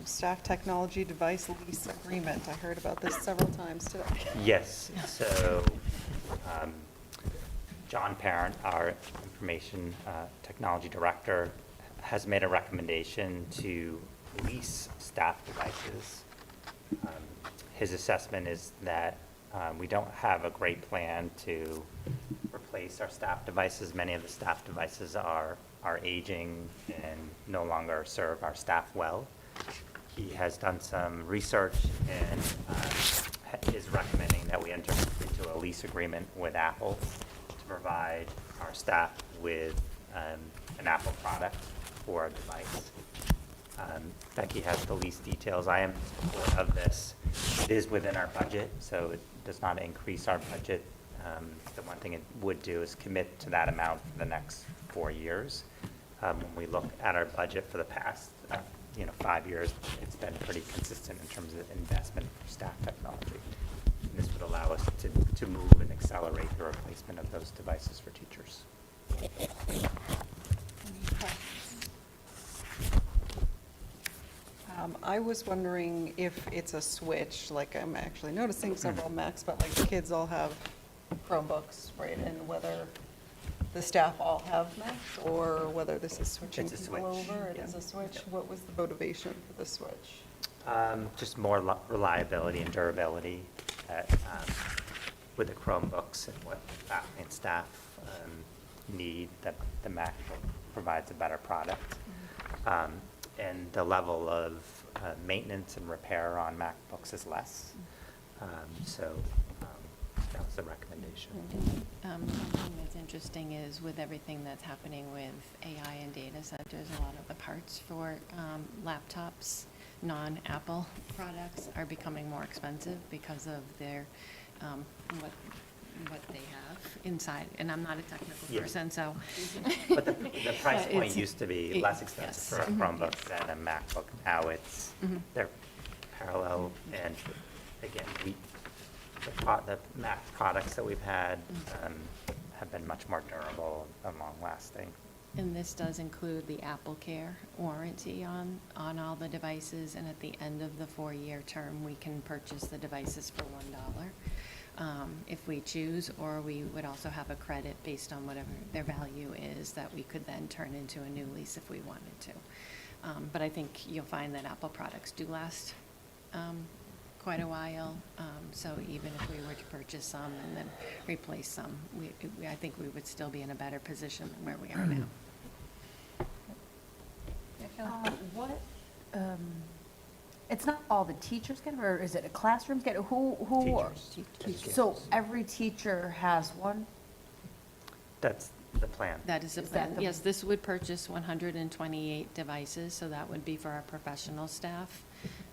Staff technology device lease agreement. I heard about this several times today. Yes, so John Parent, our information technology director, has made a recommendation to lease staff devices. His assessment is that we don't have a great plan to replace our staff devices. Many of the staff devices are aging and no longer serve our staff well. He has done some research and is recommending that we enter into a lease agreement with Apple to provide our staff with an Apple product for a device. Becky has the lease details. I am in support of this. It is within our budget, so it does not increase our budget. The one thing it would do is commit to that amount for the next 4 years. When we look at our budget for the past 5 years, it's been pretty consistent in terms of investment for staff technology. And this would allow us to move and accelerate the replacement of those devices for teachers. I was wondering if it's a switch, like I'm actually noticing several Macs, but like the kids all have Chromebooks, right? And whether the staff all have Macs or whether this is switching It's a people switch, over. It yeah. is a switch. What was the motivation for the switch? Just more reliability and durability that, with the Chromebooks and what faculty and staff need, that the MacBook provides a better product. And the level of maintenance and repair on MacBooks is less. So that was the recommendation. Something that's interesting is with everything that's happening with AI and data centers, a lot of the parts for laptops, non-Apple products are becoming more expensive because of their, what they have inside. And I'm not a technical Yeah. person, so. But the price point It's- used to be less expensive for a Chromebook than a MacBook. Now they're parallel, and again, the Mac products that we've had have been much more durable and long-lasting. And this does include the Apple Care warranty on all the devices, and at the end of the 4-year term, we can purchase the devices for $1 if we choose, or we would also have a credit based on whatever their value is that we could then turn into a new lease if we wanted to. But I think you'll find that Apple products do last quite a while, so even if we were to purchase some and then replace some, I think we would still be in a better position than where we are now. What, it's not all the teachers get it, or is it a classrooms get it? Who? Teachers. So every teacher has one? That's the plan. That is the Is that plan. the- Yes, this would purchase 128 devices, so that would be for our professional staff.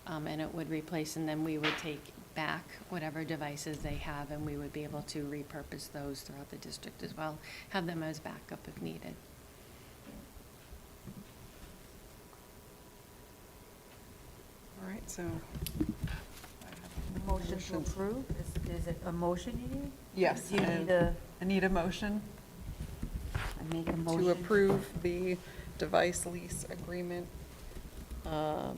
And it would replace, and then we would take back whatever devices they have, and we would be able to repurpose those throughout the district as well, have them as backup if needed. All right, so. Motion to approve? Is it a motion you need? Yes. Do you and need a, I need a motion I make a motion? to approve the device lease agreement. I'll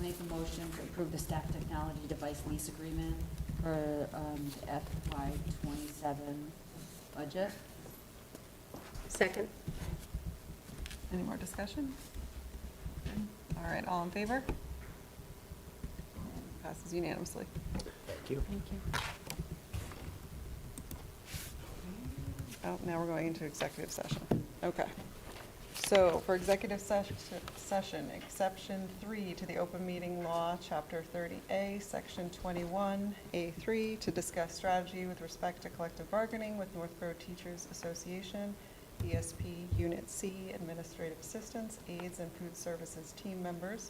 make a motion to approve the staff technology device lease agreement for FY '27 budget. Second? Any more discussion? All right, all in favor? Passes unanimously. Thank you. Thank you. Oh, now we're going into executive session. Okay. So for executive session, exception 3 to the open meeting law, chapter 30A, section 21A3, to discuss strategy with respect to collective bargaining with Northborough Teachers Association, ESP Unit C, administrative assistants, aides, and food services team members,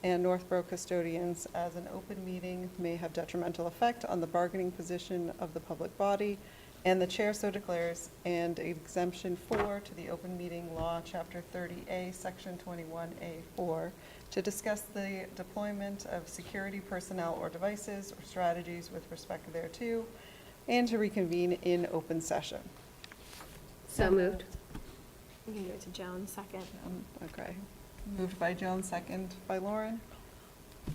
and Northborough custodians, as an open meeting may have detrimental effect on the bargaining position of the public body, and the chair so declares, and exemption 4 to the open meeting law, chapter 30A, section 21A4, to discuss the deployment of security personnel or devices or strategies with respect thereto, and to reconvene in open session. So moved. You can give it to Joan second. Okay. Moved by Joan, second by Lauren.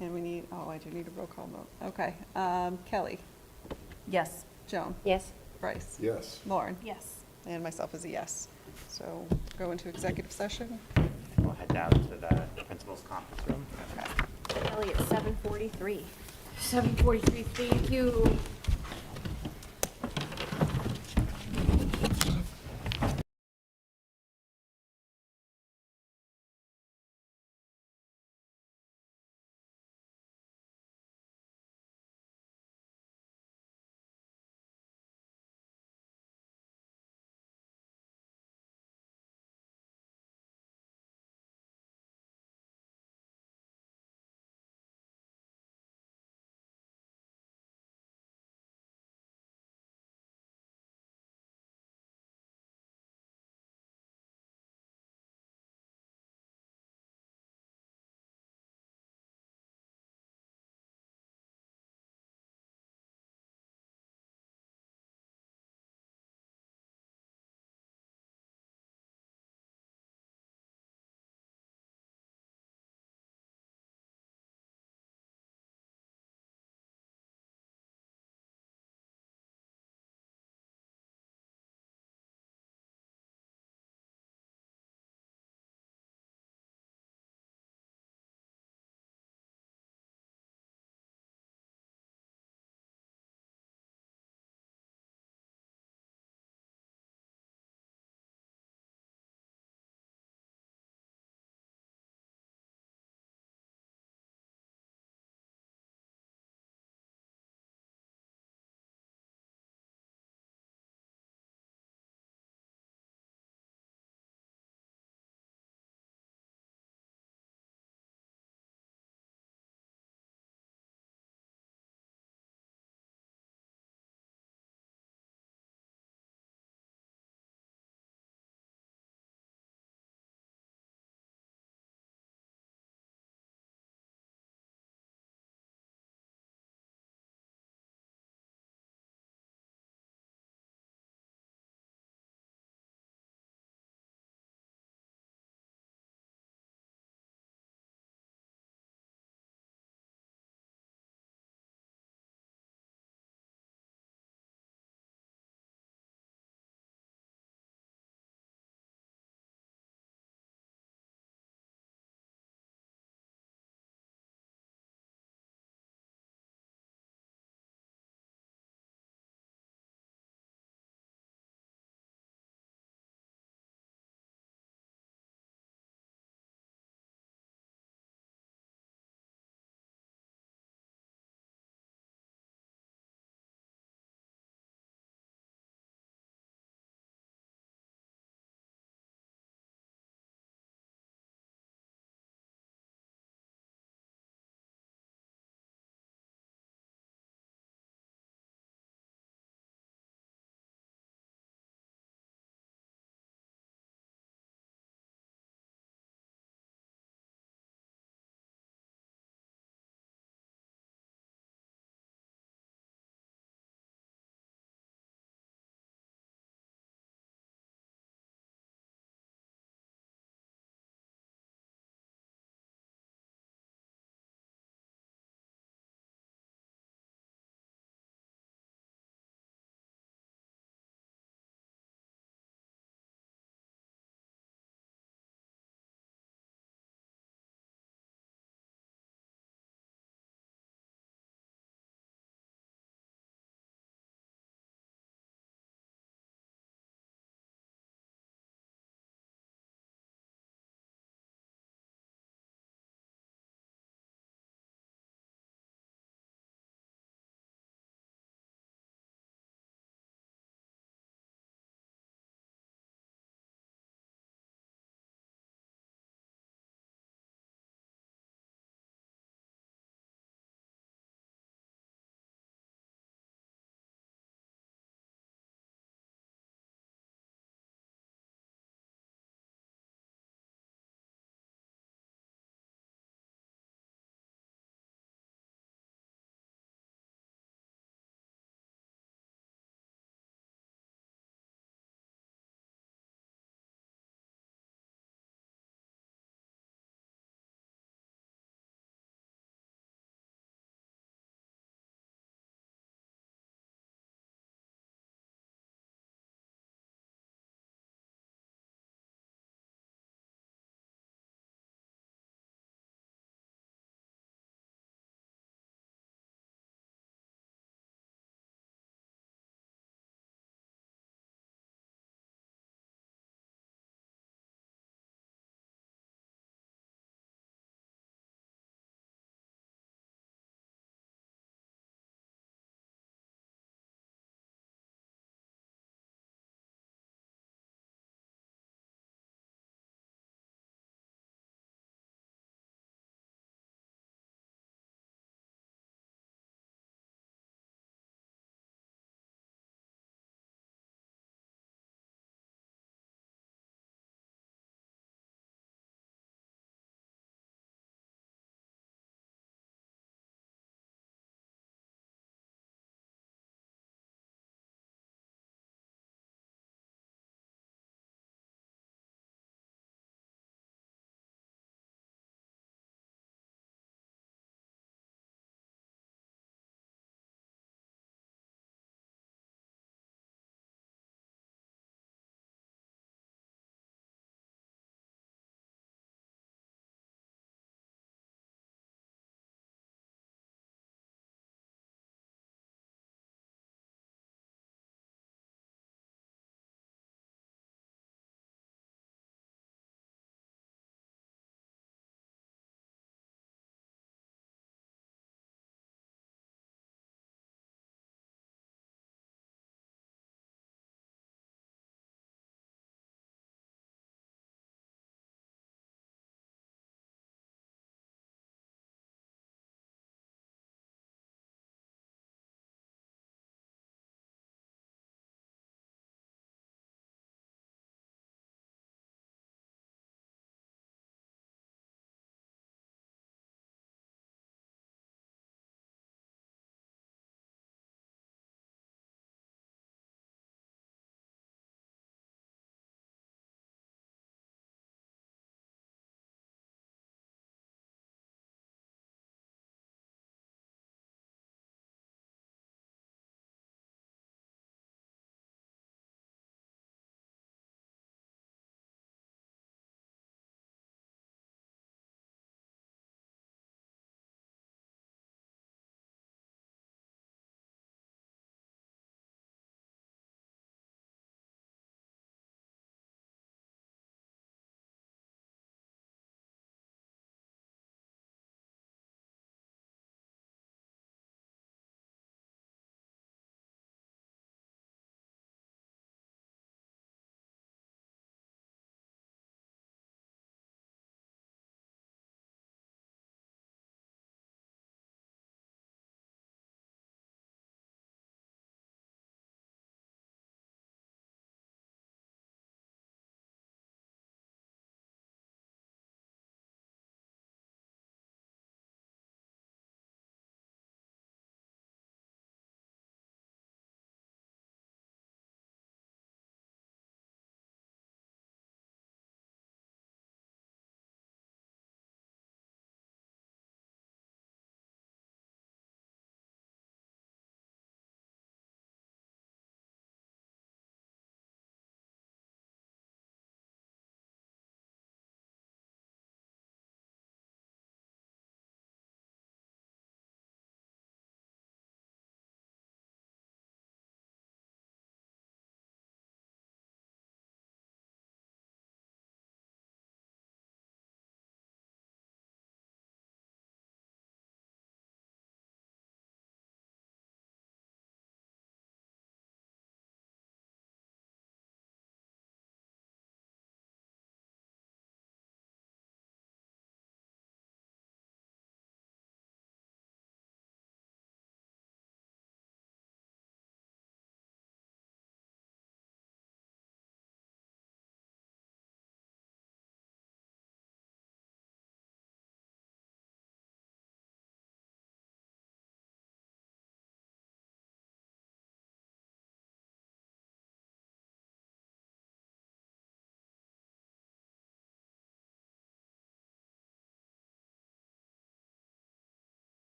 And we need, I do need a roll call vote. Okay. Kelly? Yes. Joan? Yes. Bryce? Yes. Lauren? Yes. And myself is a yes. So go into executive session. We'll head down to the principal's conference room. Kelly, it's 7:43. 7:43, thank you.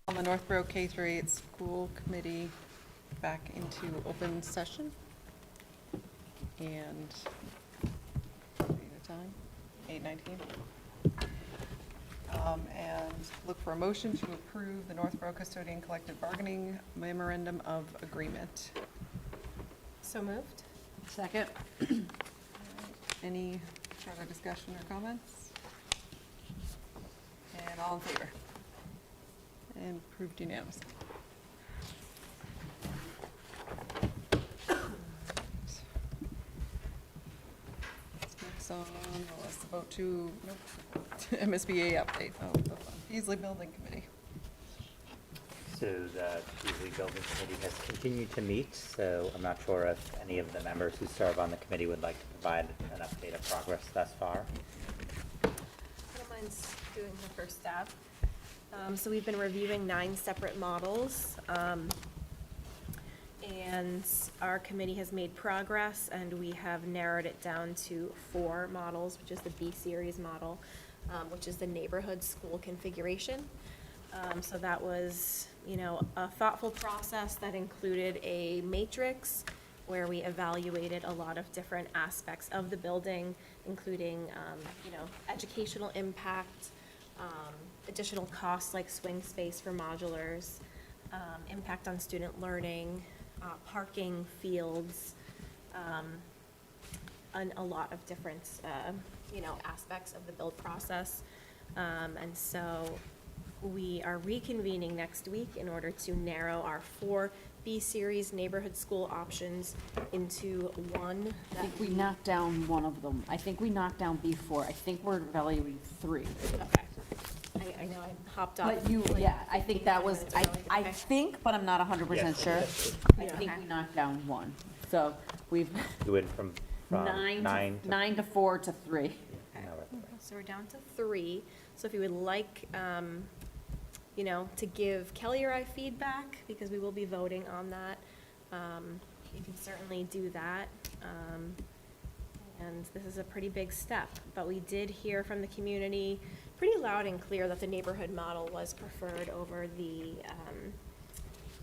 On the Northborough K-8 School Committee back into open session. And, time, 8:19. And look for a motion to approve the Northborough Custodian Collective Bargaining Memorandum of Agreement. So moved. Second. Any further discussion or comments? And all in favor? And approved unanimously. Next on the list, vote to, MSBA update of the Peaslee Building Committee. So the Peaslee Building Committee has continued to meet, so I'm not sure if any of the members who serve on the committee would like to provide an update of progress thus far. I don't mind doing the first stab. So we've been reviewing 9 separate models, and our committee has made progress, and we have narrowed it down to 4 models, which is the B series model, which is the neighborhood school configuration. So that was, a thoughtful process that included a matrix where we evaluated a lot of different aspects of the building, including, educational impact, additional costs like swing space for modulars, impact on student learning, parking, fields, and a lot of different, aspects of the build process. And so we are reconvening next week in order to narrow our 4 B-series neighborhood school options into one. I think we knocked down one of them. I think we knocked down B4. I think we're evaluating 3. Okay. I know I hopped off. But I think that was, I think, but I'm not 100% sure. I think we knocked down 1. So we've You went from 9 to 4 to 3. Okay. So we're down to 3. So if you would like, to give Kelly or I feedback, because we will be voting on that, you can certainly do that. And this is a pretty big step, but we did hear from the community pretty loud and clear that the neighborhood model was preferred over the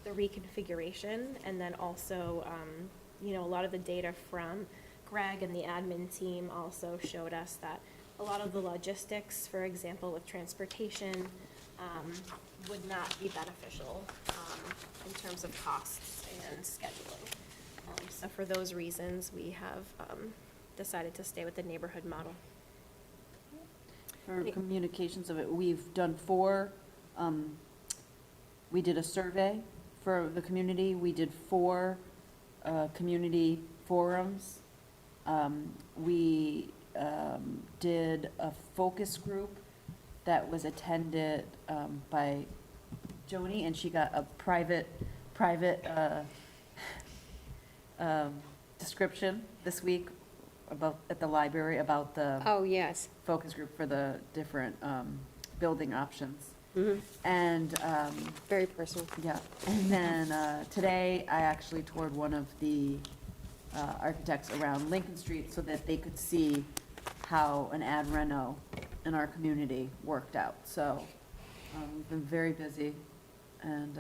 reconfiguration. And then also, a lot of the data from Greg and the admin team also showed us that a lot of the logistics, for example, with transportation, would not be beneficial in terms of costs and scheduling. So for those reasons, we have decided to stay with the neighborhood model. For communications of it, we've done 4, we did a survey for the community. We did 4 community forums. We did a focus group that was attended by Joni, and she got a private description this week at the library about the Oh, yes. focus group for the different building options. Mhm. And, Very personal. yeah, and then today I actually toured one of the architects around Lincoln Street so that they could see how an ad reno in our community worked out. So we've been very busy and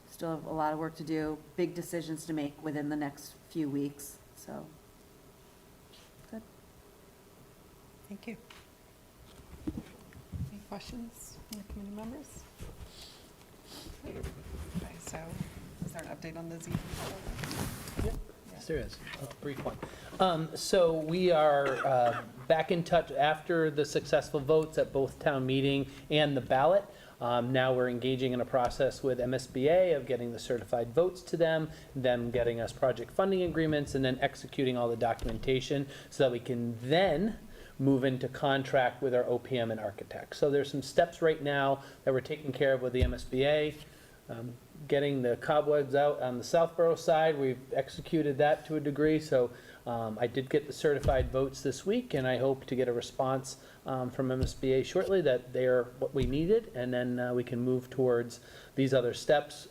still have a lot of work to do, big decisions to make within the next few weeks, so. Good. Thank you. Any questions from the committee members? Okay, so is there an update on the Z? Yes, there is. A brief one. So we are back in touch after the successful votes at both town meeting and the ballot. Now we're engaging in a process with MSBA of getting the certified votes to them getting us project funding agreements, and then executing all the documentation so that we can then move into contract with our OPM and architect. So there's some steps right now that we're taking care of with the MSBA. Getting the cobwebs out on the Southborough side, we've executed that to a degree, so I did get the certified votes this week, and I hope to get a response from MSBA shortly that they're what we needed, and then we can move towards these other steps.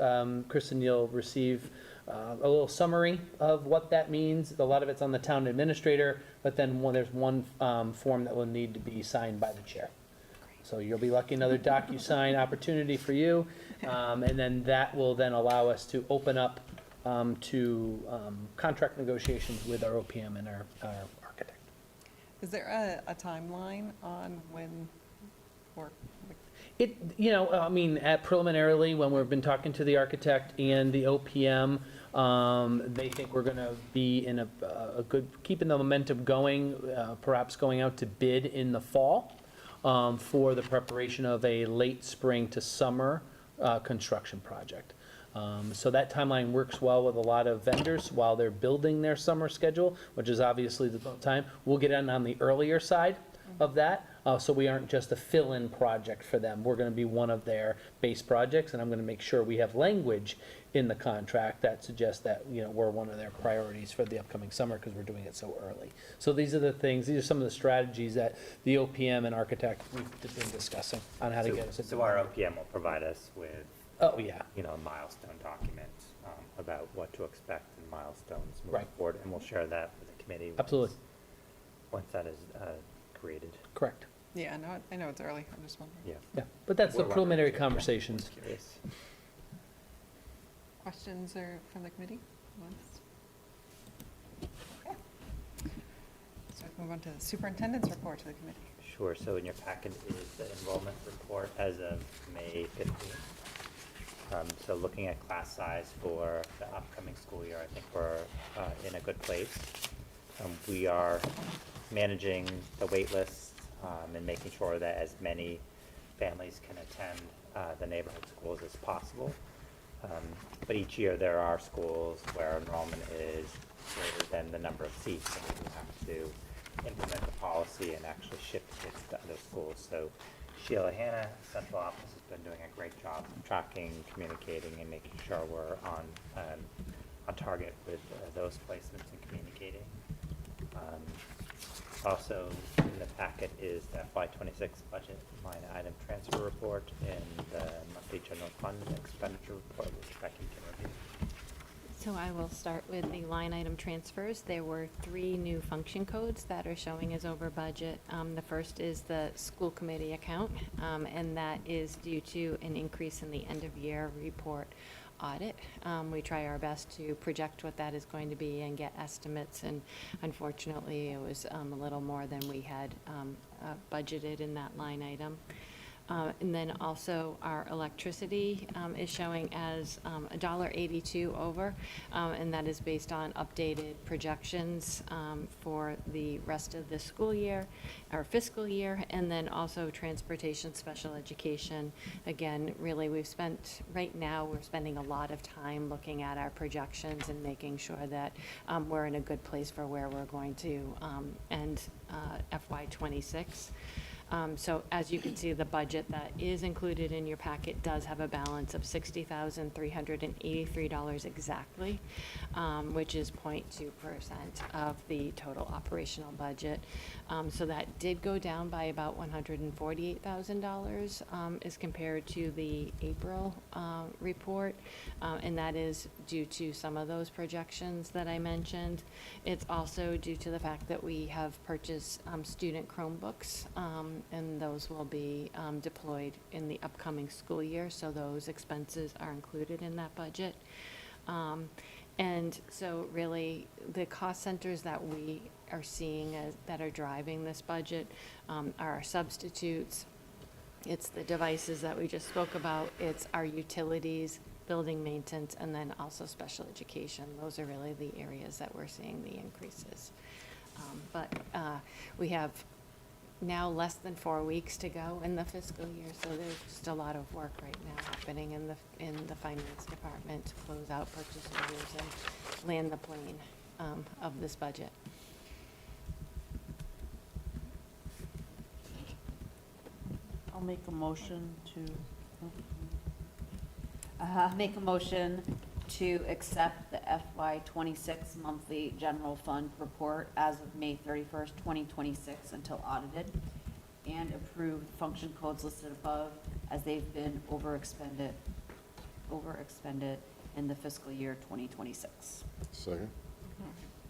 Kristen, you'll receive a little summary of what that means. A lot of it's on the town administrator, but then there's one form that will need to be signed by the chair. So you'll be lucky, another DocuSign opportunity for you. And then that will then allow us to open up to contract negotiations with our OPM and our architect. Is there a timeline on when, or, At preliminarily, when we've been talking to the architect and the OPM, they think we're gonna be in a good, keeping the momentum going, perhaps going out to bid in the fall, for the preparation of a late spring to summer, construction project. So that timeline works well with a lot of vendors while they're building their summer schedule, which is obviously the time. We'll get in on the earlier side of that, so we aren't just a fill-in project for them. We're gonna be one of their base projects, and I'm gonna make sure we have language in the contract that suggests that, we're one of their priorities for the upcoming summer, because we're doing it so early. So these are some of the strategies that the OPM and architect we've been discussing on how to get us. So our OPM will provide us with, Oh, yeah. a milestone document about what to expect and milestones moving Right. forward, and we'll share that with the committee. Absolutely. Once that is created. Correct. yeah, I know it's early, I'm just wondering. Yeah. Yeah, but that's the We're preliminary welcome to. conversations. Curious. Questions or from the committee? Okay. So we move on to the superintendent's report to the committee. Sure, so in your packet is the enrollment report as of May 15th. So looking at class size for the upcoming school year, I think we're in a good place. We are managing the wait list and making sure that as many families can attend the neighborhood schools as possible. But each year there are schools where enrollment is greater than the number of seats, and we have to implement the policy and actually shift kids to other schools. So Sheila Hanna, central office, has been doing a great job tracking, communicating, and making sure we're on target with those placements and communicating. Also in the packet is the FY26 budget line item transfer report and the monthly general fund expenditure report, which Becky can review. So I will start with the line item transfers. There were 3 new function codes that are showing as over budget. The first is the school committee account, and that is due to an increase in the end-of-year report audit. We try our best to project what that is going to be and get estimates, and unfortunately, it was a little more than we had budgeted in that line item. And then also our electricity is showing as $1.82 over, and that is based on updated projections for the rest of the school year, our fiscal year, and then also transportation, special education. Again, really, right now, we're spending a lot of time looking at our projections and making sure that we're in a good place for where we're going to end FY26. So as you can see, the budget that is included in your packet does have a balance of $60,383 exactly, which is 0.2% of the total operational budget. So that did go down by about $148,000 as compared to the April report, and that is due to some of those projections that I mentioned. It's also due to the fact that we have purchased student Chromebooks, and those will be deployed in the upcoming school year, so those expenses are included in that budget. And so really, the cost centers that we are seeing that are driving this budget are our substitutes, it's the devices that we just spoke about, it's our utilities, building maintenance, and then also special education. Those are really the areas that we're seeing the increases. But we have now less than 4 weeks to go in the fiscal year, so there's just a lot of work right now happening in the finance department to close out purchase orders and land the plane of this budget. I'll make a motion to accept the FY26 monthly general fund report as of May 31st, 2026 until audited, and approve function codes listed above as they've been overexpended in the fiscal year 2026. Second.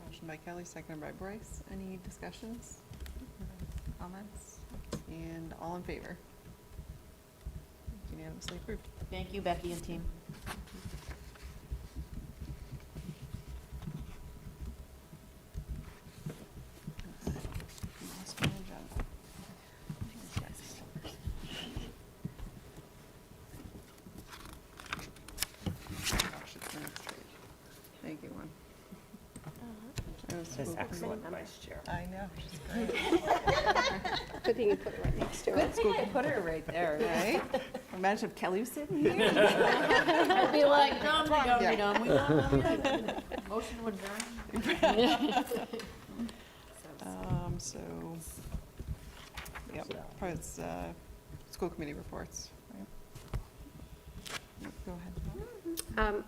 Motion by Kelly, seconded by Bryce. Any discussions? Comments? And all in favor? unanimously approved. Thank you, Becky and team. Thank you, Juan. This is excellent, Vice Chair. I know, she's great. Good thing you put it right next to her. Good school can put her right there, right? Imagine if Kelly was sitting here. I'd be like, dum, Yeah. Motion to adjourn. So, yep, probably it's, school committee reports, right? Yep, go ahead.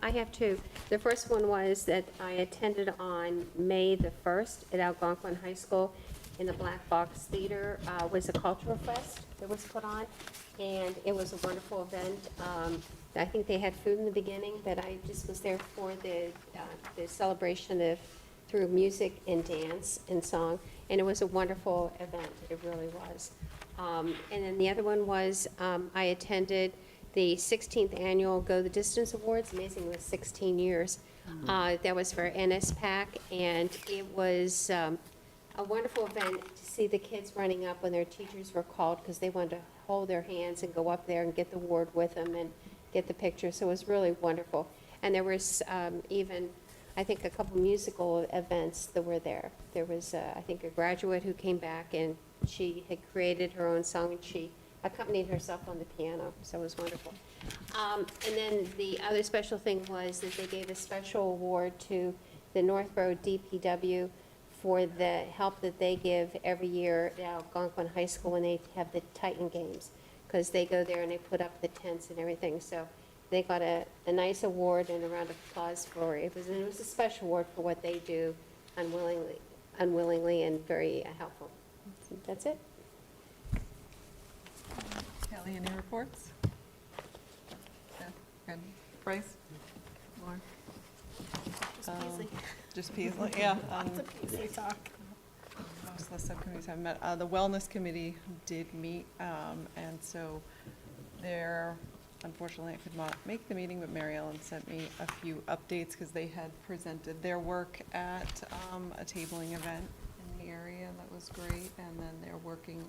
I have two. The first one was that I attended on May the 1st at Algonquin High School in the Black Box Theater, was a cultural fest that was put on, and it was a wonderful event. I think they had food in the beginning, but I just was there for the celebration of through music and dance and song, and it was a wonderful event. It really was. And then the other one was I attended the 16th Annual Go the Distance Awards. Amazing, it was 16 years. That was for NSPAC, and it was a wonderful event to see the kids running up when their teachers were called because they wanted to hold their hands and go up there and get the award with them and get the picture. So it was really wonderful. And there was even, I think, a couple musical events that were there. There was, I think, a graduate who came back and she had created her own song and she accompanied herself on the piano, so it was wonderful. And then the other special thing was that they gave a special award to the Northborough DPW for the help that they give every year at Algonquin High School when they have the Titan Games, because they go there and they put up the tents and everything. So they got a nice award and a round of applause for it. It was a special award for what they do unwillingly and very helpful. That's it. Kelly, any reports? Yeah, good. Bryce? Lauren? Just Peaslee. Just Peaslee, yeah. Lots of Peaslee talk. Most of the subcommittees have met. The Wellness Committee did meet, and so there, unfortunately, I could not make the meeting, but Mary Ellen sent me a few updates because they had presented their work at a tabling event in the area. That was great. And then they're working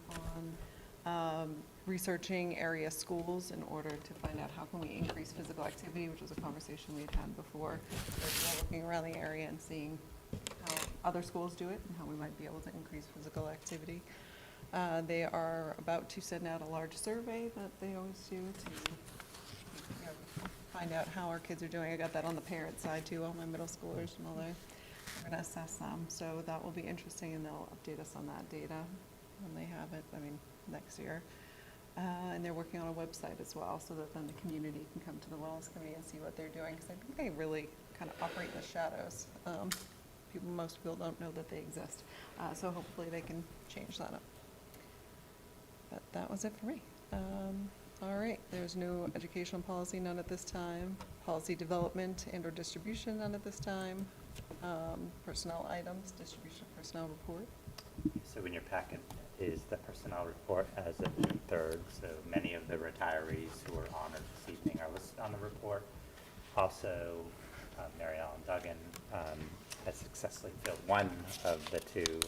on researching area schools in order to find out how can we increase physical activity, which was a conversation we had had before. They're looking around the area and seeing how other schools do it and how we might be able to increase physical activity. They are about to send out a large survey that they always do to find out how our kids are doing. I got that on the parent side too, all my middle schoolers and all that. We're gonna assess them, so that will be interesting, and they'll update us on that data when they have it, next year. And they're working on a website as well, so that then the community can come to the Wellness Committee and see what they're doing, because I think they really kind of operate in the shadows. Most people don't know that they exist, so hopefully they can change that up. But that was it for me. All right, there's no educational policy, none at this time. Policy development and or distribution, none at this time. Personnel items, distribution of personnel report. So in your packet is the personnel report as of June 3rd. So many of the retirees who are honored this evening are listed on the report. Also, Mary Ellen Duggan has successfully filled one of the two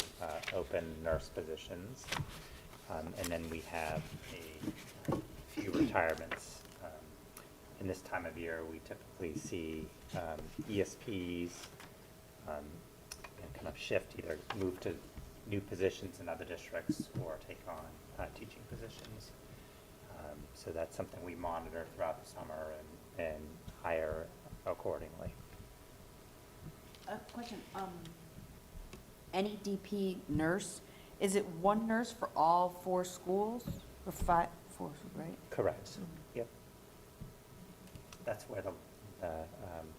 open nurse positions. And then we have a few retirements. In this time of year, we typically see ESPs kind of shift, either move to new positions in other districts or take on teaching positions. So that's something we monitor throughout the summer and hire accordingly. Question, any DP nurse, is it one nurse for all 4 schools, or 4, right? Correct. Yep. That's where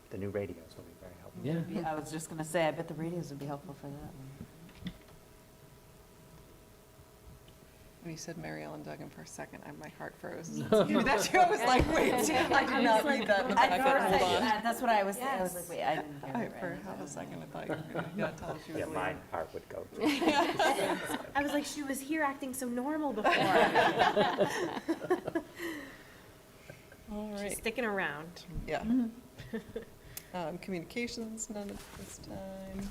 the new radios will be very helpful. Yeah. I was just gonna say, I bet the radios would be helpful for that one. When you said Mary Ellen Duggan for a second, my heart froze. That too, I was like, wait, I did not read that in the packet, hold on. That's what I was saying, I was like, wait, I didn't hear it For right. half a second, I thought you were going to tell us she was Yeah, leaving. my heart would go. I was like, she was here acting so normal before. sticking around. Yeah. Communications, none at this time.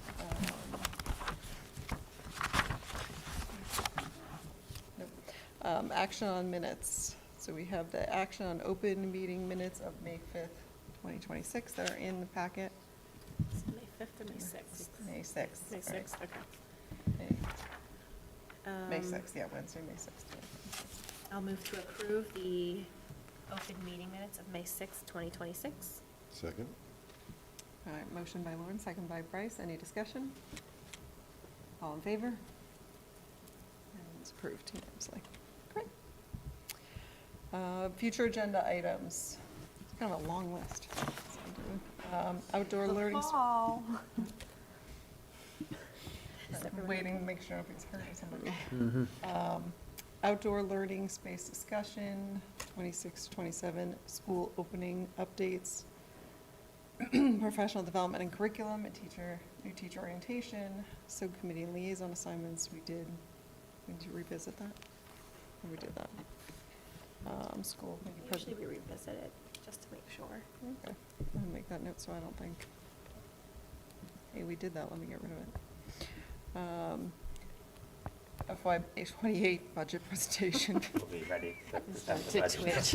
Nope. Action on minutes. So we have the action on open meeting minutes of May 5th, 2026 that are in the packet. May 5th or May 6th? May 6th. May sorry. 6th, okay. May 6th, yeah, Wednesday, May 6th. I'll move to approve the open meeting minutes of May 6th, 2026. Second? All right, motion by Lauren, second by Bryce. Any discussion? All in favor? And it's approved unanimously. Great. Future agenda items. It's kind of a long list. Outdoor learning. I'm waiting to make sure nobody's heard of somebody. Outdoor learning space discussion, 26, 27, school opening updates, professional development and curriculum, new teacher orientation, subcommittee and liaison assignments. We need to revisit that. Or we did that. School. Usually we revisit it, just to make sure. Okay, I'll make that note so I don't think, hey, we did that, let me get rid of it. FY 28 budget presentation. We'll be ready to present the To budget. twitch.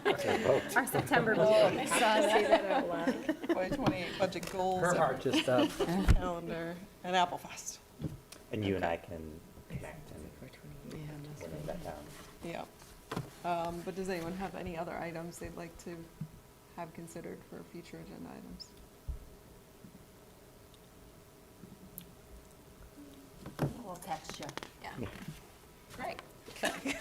Okay, vote. Our September Oh, meeting. I saw that out loud. FY 28 budget goals. Her heart just up. Calendar, and Apple Fest. And you and I can connect and Yeah, order that down. Yeah. But does anyone have any other items they'd like to have considered for future agenda items? We'll text you. Yeah. Great. Okay.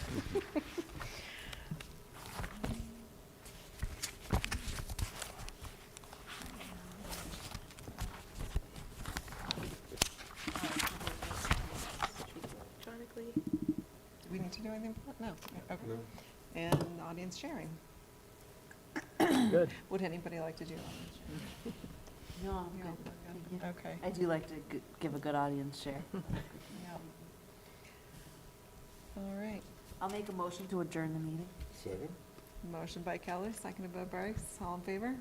Electronically. Do we need to do anything for that? No. Okay. And audience sharing. Good. Would anybody like to do audience sharing? No, I'm Yeah, good. we're good. Okay. I do like to give a good audience share. Yeah. All right. I'll make a motion to adjourn the meeting. Second? Motion by Kelly, seconded by Bryce. All in favor?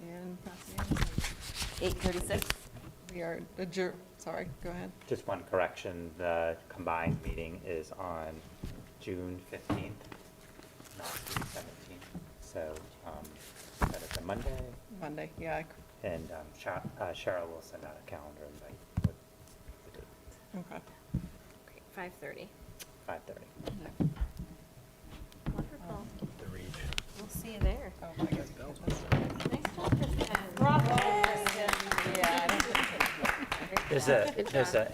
And pass unanimously. 8:36. We are adjourned. Sorry, go ahead. Just one correction, the combined meeting is on June 15th, not June 17th. So that is a Monday, Monday, yeah. and Cheryl will send out a calendar invite with the date, Okay. Great, 5:30. 5:30. Wonderful. The reach. We'll see you there. Oh, my goodness. Nice job, Kristen. There's a